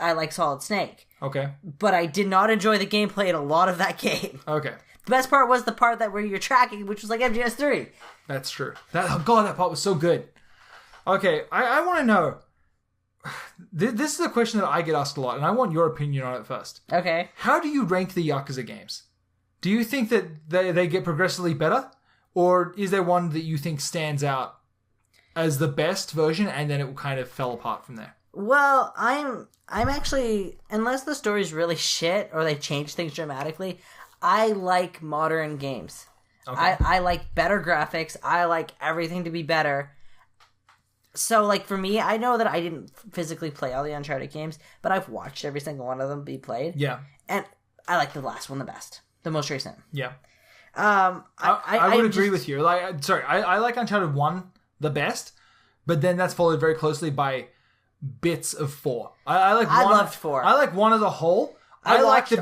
I like Solid Snake. Okay, but I did not enjoy the gameplay in a lot of that game. Okay. The best part was the part where you're tracking, which was like MGS3. That's true. That part was so good. Okay, I want to know. This is a question that I get asked a lot, and I want your opinion on it first. Okay. How do you rank the Yakuza games? Do you think that they get progressively better? Or is there one that you think stands out as the best version, and then it kind of fell apart from there? Well, I'm actually, unless the story's really shit or they change things dramatically, I like modern games. Okay. I like better graphics. I like everything to be better. So, for me, I know that I didn't physically play all the Uncharted games, but I've watched every single one of them be played. Yeah. And I like the last one the best. The most recent. Yeah. I would agree with you. I like Uncharted 1 the best, but then that's followed very closely by bits of 4. I loved 4. I like 1 as a whole. I like the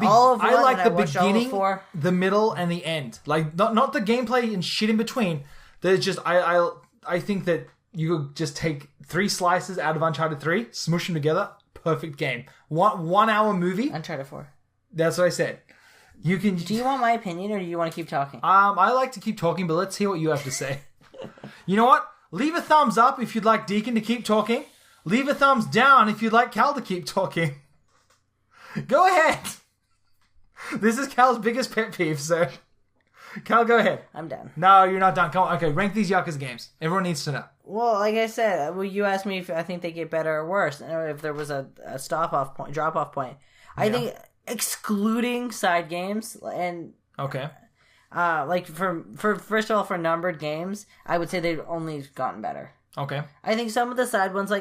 beginning, the middle, and the end. Not the gameplay and shit in between. There's just I think that you could just take 3 slices out of Uncharted 3, smush them together, perfect game. 1 hour movie. Uncharted 4. That's what I said. You can. Do you want my opinion, or do you want to keep talking? I like to keep talking, but let's hear what you have to say. You know what? Leave a thumbs up if you'd like Deacon to keep talking. Leave a thumbs down if you'd like Cal to keep talking. Go ahead. This is Cal's biggest pet peeve, so... Cal, go ahead. I'm done. No, you're not done. Come on. Okay, rank these Yakuza games. Everyone needs to know. Well, like I said, you asked me if I think they get better or drop-off point. I think excluding side games and... Okay. First of all, for numbered games, I would say they've only gotten better. Okay. I think some of the side ones,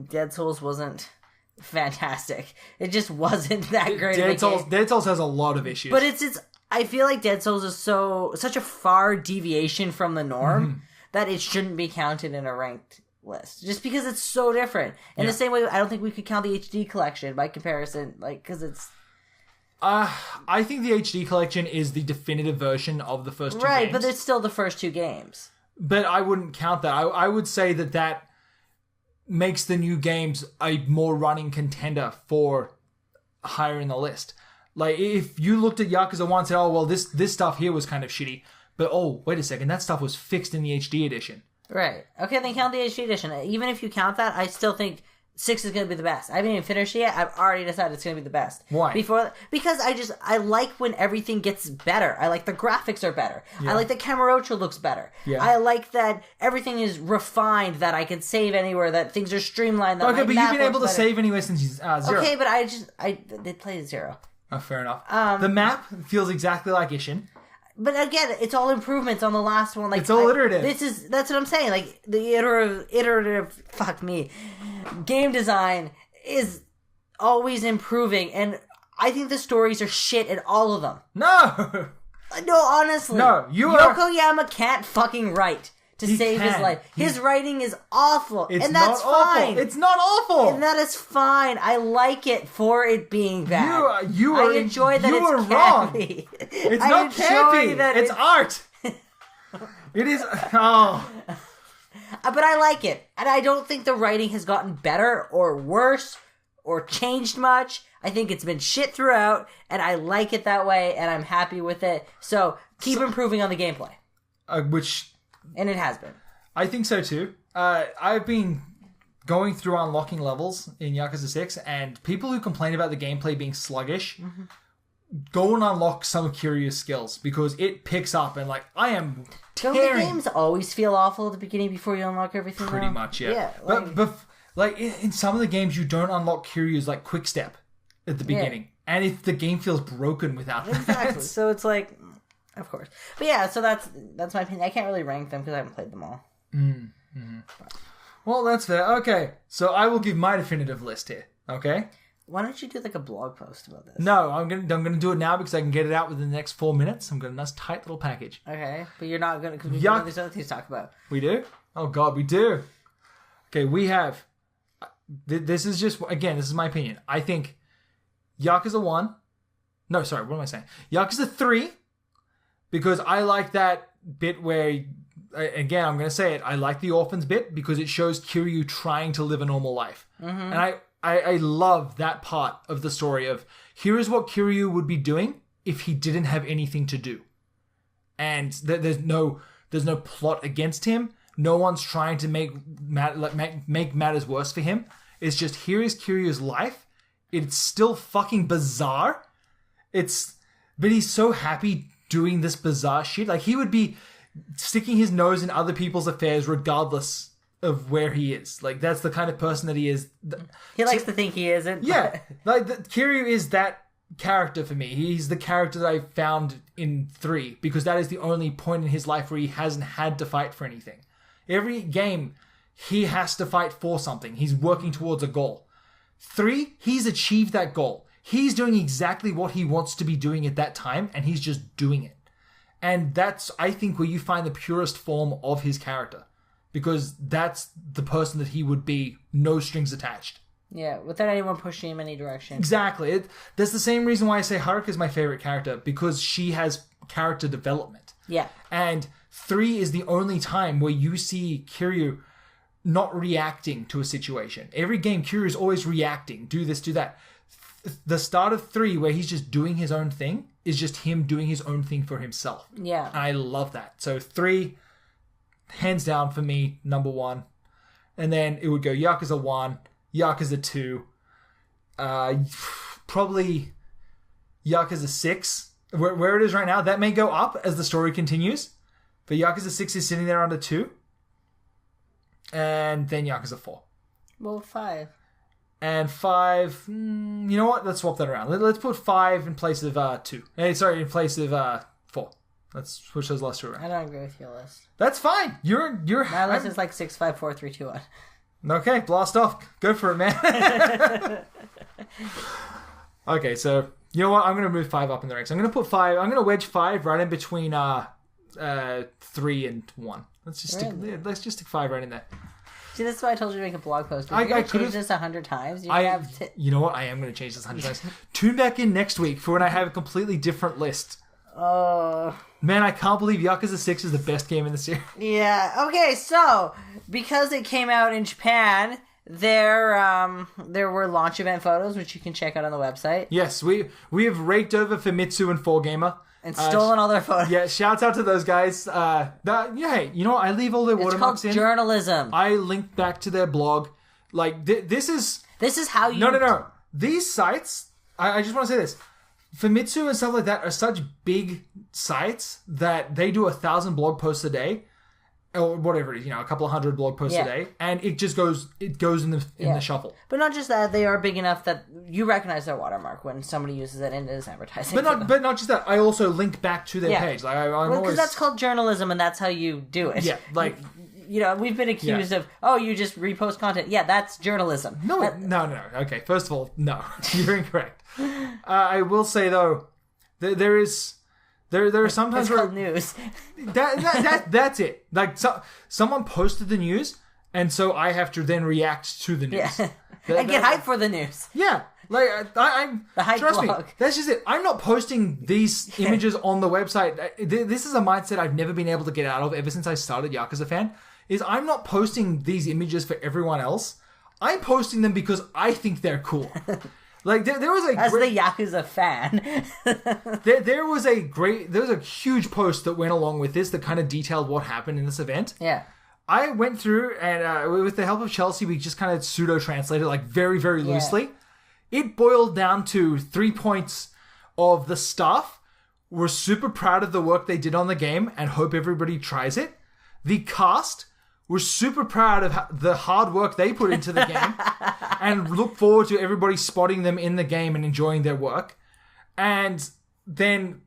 Dead Souls wasn't fantastic. It just wasn't that great. Dead Souls has a lot of issues. But I feel like Dead Souls is such a far deviation from the norm that it shouldn't be counted in a ranked list. Just because it's so different. In the same way, I don't think we could count the HD collection by comparison, because it's... I think the HD collection is the definitive version of the first 2 games. Right, but it's still the first 2 games. But I wouldn't count that. I would say that makes the new games a more running contender for higher in the list. If you looked at Yakuza 1 and said, oh, well, this stuff here was kind of shitty, but oh, wait a second, that stuff was fixed in the HD edition. Right. Okay, then count the HD edition. Even if you count that, I still think 6 is going to be the best. I haven't even finished it yet. I've already decided it's going to be the best. Why? Because I like when everything gets better. I like the graphics are better. Yeah. I like that Kamurocho looks better. Yeah. I like that everything is refined, that I can save anywhere, that things are streamlined. That okay, but you've been able to save anywhere since 0. Okay, but I did play 0. Oh, fair enough. The map feels exactly like Ishin. But again, it's all improvements on the last one. Like, it's all iterative. That's what I'm saying. Like, the iterative, fuck me, game design is always improving, and I think the stories are shit in all of them. No! No, honestly. No, Yokoyama can't fucking write to save his life. His writing is awful, and that's fine. It's not awful. And that is fine. I like it for it being bad. I enjoy that it's campy. It's not campy. It's art. It is. Oh. But I like it. And I don't think the writing has gotten better or worse or changed much. I think it's been shit throughout, and I like it that way, and I'm happy with it. So keep improving on the gameplay. And it has been. I think so too. I've been going through unlocking levels in Yakuza 6, and people who complain about the gameplay being sluggish, go and unlock some of Kiryu's skills, because it picks up, and I am tearing. Don't the games always feel awful at the beginning before you unlock everything? Pretty much, yeah. But in some of the games, you don't unlock Kiryu's quick step at the beginning. And if the game feels broken without that. Exactly. So it's of course. But yeah, so that's my opinion. I can't really rank them because I haven't played them all. Mm-hmm. Well, that's fair. Okay, so I will give my definitive list here. Okay. Why don't you do a blog post about this? No, I'm gonna do it now because I can get it out within the next 4 minutes. I'm got a nice tight little package. Okay, but you're not gonna, because we've got these other things to talk about. We do? Oh God, we do. Okay, we have. This is just, again, this is my opinion. I think Yakuza 1. No, sorry, what am I saying? Yakuza 3. Because I like that bit where, again, I'm going to say it, I like the orphans bit because it shows Kiryu trying to live a normal life. Mm-hmm. And I love that part of the story of, here is what Kiryu would be doing if he didn't have anything to do. And there's no plot against him. No one's trying to make matters worse for him. It's just, here is Kiryu's life. It's still fucking bizarre. But he's so happy doing this bizarre shit. He would be sticking his nose in other people's affairs regardless of where he is. That's the kind of person that he is. He likes to think he isn't. Yeah. Kiryu is that character for me. He's the character that I found in 3 because that is the only point in his life where he hasn't had to fight for anything. Every game, he has to fight for something. He's working towards a goal. 3, he's achieved that goal. He's doing exactly what he wants to be doing at that time, and he's just doing it. And that's, I think, where you find the purest form of his character. Because that's the person that he would be, no strings attached. Yeah, without anyone pushing him any direction. Exactly. That's the same reason why I say Haruka is my favorite character, because she has character development. Yeah. And 3 is the only time where you see Kiryu not reacting to a situation. Every game, Kiryu is always reacting. Do this, do that. The start of 3, where he's just doing his own thing, is just him doing his own thing for himself. Yeah. And I love that. So 3, hands down for me, number 1. And then it would go Yakuza 1, Yakuza 2, probably Yakuza 6, where it is right now. That may go up as the story continues. But Yakuza 6 is sitting there under 2. And then Yakuza 4. Well, 5. And 5, you know what? Let's swap that around. Let's put 5 in place of 2. In place of 4. Let's switch those last two around. I don't agree with your list. That's fine. You're. My list is 6, 5, 4, 3, 2, 1. Okay, blast off. Go for it, man. Okay, so you know what? I'm going to move 5 up in the ranks. I'm going to put 5. I'm going to wedge 5 right in between 3 and 1. Let's just stick 5 right in there. See, that's why I told you to make a blog post. If you're change this 100 times, you know what? I am going to change this 100 times. Tune back in next week for when I have a completely different list. Man, I can't believe Yakuza 6 is the best game in the series. Yeah. Okay, so because it came out in Japan, there were launch event photos which you can check out on the website. Yes, we have raked over Famitsu and 4Gamer. And stolen all their photos. Yeah, shouts out to those guys. Hey, you know what? I leave all their watermarks in. It's called journalism. I link back to their blog. This is how you... No. These sites, I just want to say this. Famitsu and stuff like that are such big sites that they do 1,000 blog posts a day. Or whatever it is, a couple of hundred blog posts a day. And it just goes in the shuffle. But not just that, they are big enough that you recognize their watermarks. mark when somebody uses it and it is advertising. But not just that. I also link back to their page. Like I'm always because that's called journalism, and that's how you do it. Yeah, like we've been accused of you just repost content. Yeah, that's journalism. No. Okay, first of all, no, you're incorrect. I will say though, there are sometimes it's called news. That's it. Like someone posted the news, and so I have to then react to the news. Yeah. And get hype for the news. Yeah. Like, I'm the hype trust blog. me, that's just it. I'm not posting these images on the website. This is a mindset I've never been able to get out of ever since I started Yakuza Fan, is I'm not posting these images for everyone else. I'm posting them because I think they're cool. Like, there was a... As the Yakuza fan. there was a huge post that went along with this that kind of detailed what happened in this event. Yeah. I went through and with the help of Chelsea, we just kind of pseudo-translated like very, very loosely. It boiled down to 3 points of the staff were super proud of the work they did on the game and hope everybody tries it. The cast were super proud of the hard work they put into the game and look forward to everybody spotting them in the game and enjoying their work. And then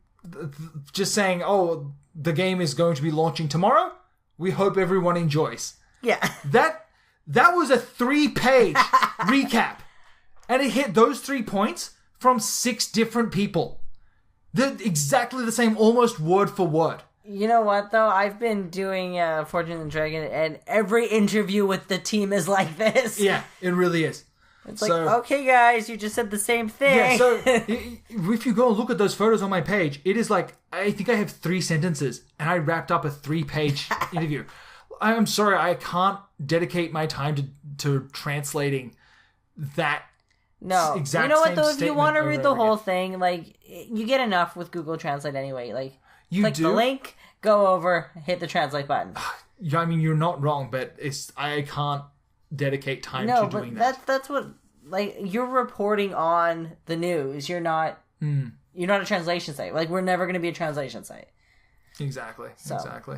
just saying, oh, the game is going to be launching tomorrow. We hope everyone enjoys. Yeah. That was a 3-page recap. And it hit those 3 points from 6 different people. They're exactly the same, almost word for word. You know what, though? I've been doing Fortune and Dragon, and every interview with the team is like this. Yeah, it really is. It's like, okay, guys, you just said the same thing. Yeah, so if you go and look at those photos on my page, it is like, I think I have 3 sentences, and I wrapped up a 3-page interview. I'm sorry, I can't dedicate my time to translating that. No, you know what though? If you want to read the whole thing, like you get enough with Google Translate anyway. Like you click the link, go over, hit the translate button. I mean, you're not wrong, but I can't dedicate time to doing that. No, but that's what you're reporting on the news. You're not a translation site. Like we're never going to be a translation site. Exactly. So. Exactly.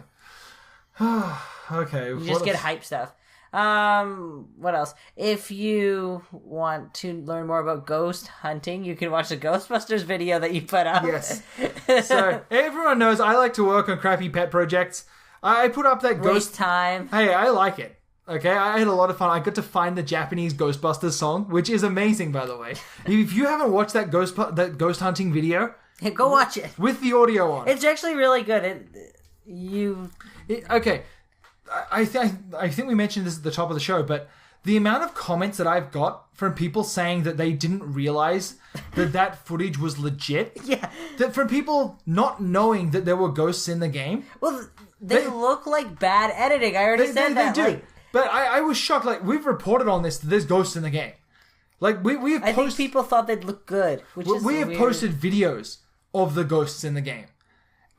Okay. You just get hype stuff. What else? If you want to learn more about ghost hunting, you can watch the Ghostbusters video that you put up. Yes. So, everyone knows I like to work on crappy pet projects. I put up that Waste time. Hey, I like it. Okay, I had a lot of fun. I got to find the Japanese Ghostbusters song, which is amazing, by the way. If you haven't watched that ghost hunting video... Hey, go watch it. With the audio on. It's actually really good. Okay. I think we mentioned this at the top of the show, but the amount of comments that I've got from people saying that they didn't realize that footage was legit. Yeah. That from people not knowing that there were ghosts in the game. Well, they look like bad editing. I already said that. They do. But I was shocked. Like, we've reported on this that there's ghosts in the game. Like, I think people thought they'd look good, we have posted videos of the ghosts in the game.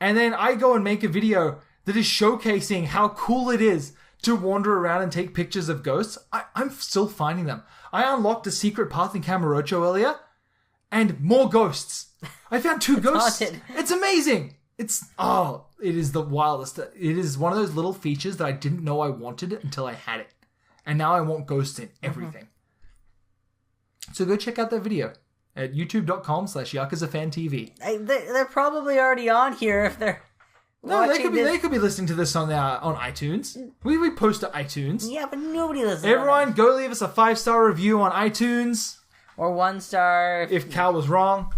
And then I go and make a video that is showcasing how cool it is to wander around and take pictures of ghosts. I'm still finding them. I unlocked a secret path in Kamurocho earlier, and more ghosts. I found 2 ghosts. Haunted. It's amazing. It is the wildest. It is one of those little features that I didn't know I wanted until I had it. And now I want ghosts in everything. So go check out that video at youtube.com/YakuzaFanTV. They're probably already on here if they're... No, they could be listening to this on iTunes. We post to iTunes. Yeah, but nobody listens. Everyone, go leave us a 5-star review on iTunes. Or 1 star. If Cal was wrong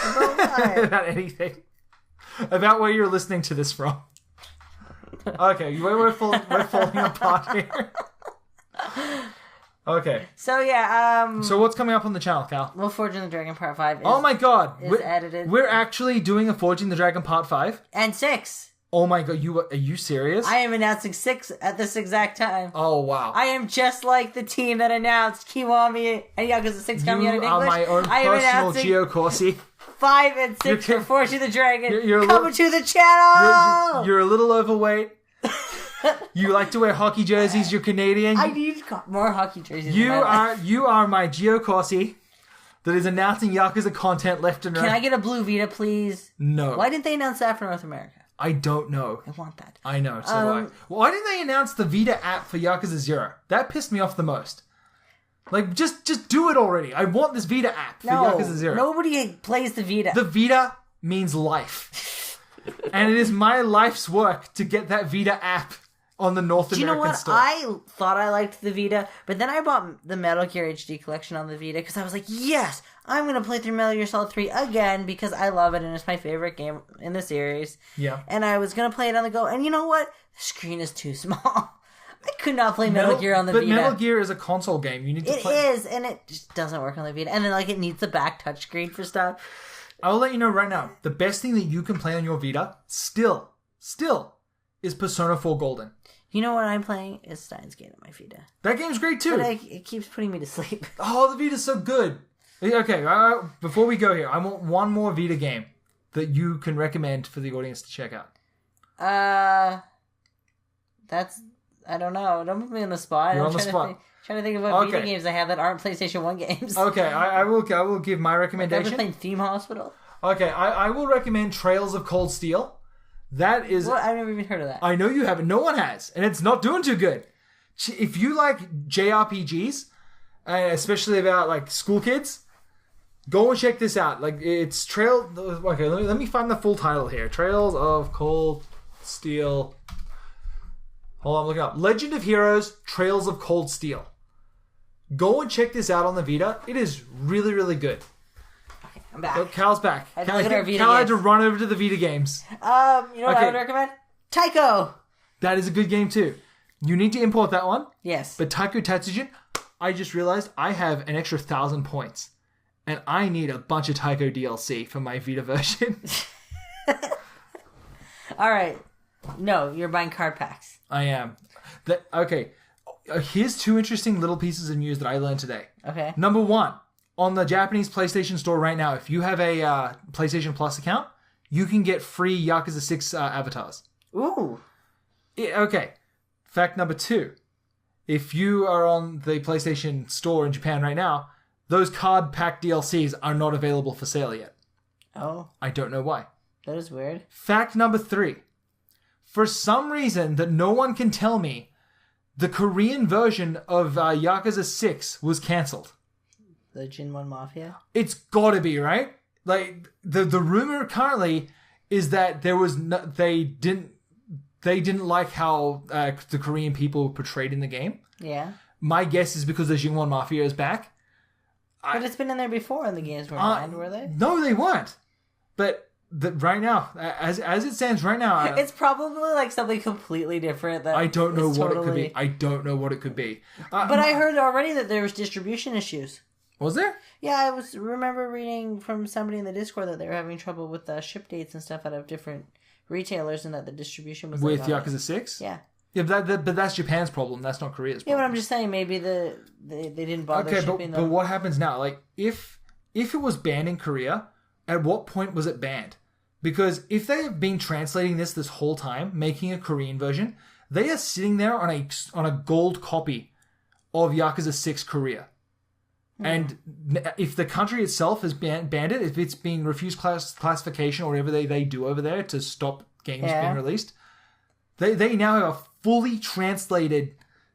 about anything, about where you're listening to this from. Okay, we're falling apart here. Okay. So yeah, So what's coming up on the channel, Cal? Well, Forging the Dragon Part 5 is... Oh my god! Is edited. We're actually doing a Forging the Dragon Part 5? And 6. Oh my god, are you serious? I am announcing 6 at this exact time. Oh wow. I am just like the team that announced Kiwami and Yakuza 6 coming out in English. You are my own personal Geo Corsi. 5 and 6 for Forging the Dragon you're coming to the channel! You're a little overweight. You like to wear hockey jerseys. You're Canadian. I need more hockey jerseys. You are my Geo Corsi that is announcing Yakuza content left and right. Can I get a blue Vita, please? No. Why didn't they announce that for North America? I don't know. I want that. I know. So do I. Why didn't they announce the Vita app for Yakuza 0? That pissed me off the most. Like, just do it already. I want this Vita app for Yakuza 0. Nobody plays the Vita. The Vita means life. And it is my life's work to get that Vita app on the North American store. I thought I liked the Vita, but then I bought the Metal Gear HD collection on the Vita because I was like, yes, I'm going to play through Metal Gear Solid 3 again because I love it and it's my favorite game in the series. Yeah. And I was going to play it on the go. And you know what? The screen is too small. I could not play Metal Gear on the Vita. But Metal Gear is a console game. You need to play. It is, and it just doesn't work on the Vita. And then, like, it needs the back touchscreen for stuff. I'll let you know right now, the best thing that you can play on your Vita, still, is Persona 4 Golden. You know what I'm playing? Is Steins Gate on my Vita. That game's great too. But it keeps putting me to sleep. Oh, the Vita's so good. Okay, before we go here, I want one more Vita game that you can recommend for the audience to check out. That's... I don't know. Don't put me on the spot. You're on the spot. Trying to think of what Vita games I have that aren't PlayStation 1 games. Okay, I will give my recommendation. I've been playing Theme Hospital. Okay, I will recommend Trails of Cold Steel. That is... What? I've never even heard of that. I know you haven't. No one has. And it's not doing too good. If you like JRPGs, especially about like school kids, go and check this out. Like, it's Okay, let me find the full title here. Trails of Cold Steel... Hold on, I'm looking up. Legend of Heroes, Trails of Cold Steel. Go and check this out on the Vita. It is really, really good. Okay, I'm back. Oh, Cal's back. I Cal had to run over to the Vita games. You know what I would recommend? Taiko! That is a good game too. You need to import that one. Yes. But Taiko Tatsujin, I just realized I have an extra 1,000 points. And I need a bunch of Taiko DLC for my Vita version. Alright. No, you're buying card packs. I am. Okay. Here's two interesting little pieces of news that I learned today. Okay. Number one, on the Japanese PlayStation Store right now, if you have a PlayStation Plus account, you can get free Yakuza 6 avatars. Ooh. Okay. Fact number two, if you are on the PlayStation Store in Japan right now, those card pack DLCs are not available for sale yet. Oh. I don't know why. That is weird. Fact number three. For some reason that no one can tell me, the Korean version of Yakuza 6 was cancelled. The Jinwon Mafia? It's gotta be, right? Like, the rumor currently is that there was they didn't like how the Korean people were portrayed in the game. Yeah. My guess is because the Jinwon Mafia is back. But it's been in there before and the games were banned, were they? No, they weren't. But... right now, as it stands right now... it's probably like something completely different. That I don't know what it could be. I don't know what it could be. But I heard already that there was distribution issues. Was there? Yeah, I remember reading from somebody in the Discord that they were having trouble with ship dates and stuff out of different retailers and that the distribution was... With Yakuza 6? Yeah. Yeah, but that's Japan's problem. That's not Korea's problem. Yeah, but I'm just saying maybe they didn't bother shipping them. But what happens now? Like, if it was banned in Korea, at what point was it banned? Because if they have been translating this whole time, making a Korean version, they are sitting there on a gold copy of Yakuza 6 Korea. And if the country itself has banned it, if it's being refused classification or whatever they do over there to stop games being released, they now have a fully translated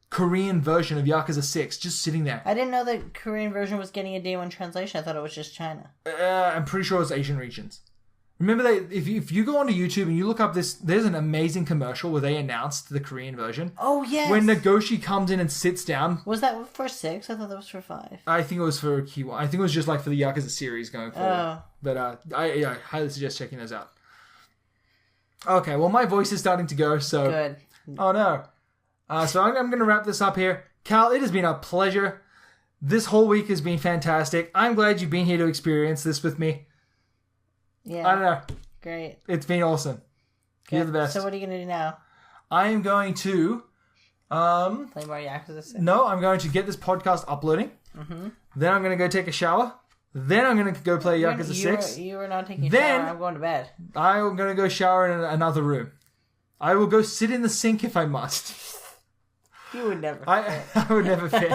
Korean version of Yakuza 6 just sitting there. I didn't know the Korean version was getting a day one translation. I thought it was just China. I'm pretty sure it's Asian regions. Remember, if you go onto YouTube and you look up this, there's an amazing commercial where they announced the Korean version. Oh, yes. When Nagoshi comes in and sits down. Was that for 6? I thought that was for 5. I think it was for Kiwa. I think it was just like for the Yakuza series going forward. Oh. But I highly suggest checking those out. Okay, well, my voice is starting to go, so... Good. Oh, no. So I'm going to wrap this up here. Cal, it has been a pleasure. This whole week has been fantastic. I'm glad you've been here to experience this with me. Yeah. I don't know. Great. It's been awesome. Good. You're the best. So what are you going to do now? I am going to... play more Yakuza 6? No, I'm going to get this podcast uploading. Mm-hmm. Then I'm going to go take a shower. Then I'm going to go play Yakuza 6. You are not taking a shower. I'm going to bed. I'm going to go shower in another room. I will go sit in the sink if I must. You would never fit. I would never fit.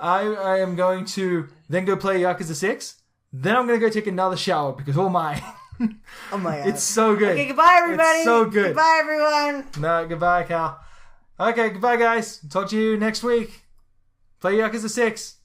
I am going to then go play Yakuza 6. Then I'm going to go take another shower because, oh my. Oh my god. It's so good. Okay, goodbye everybody. It's so good. Goodbye everyone. No, goodbye, Cal. Okay, goodbye guys. Talk to you next week. Play Yakuza 6.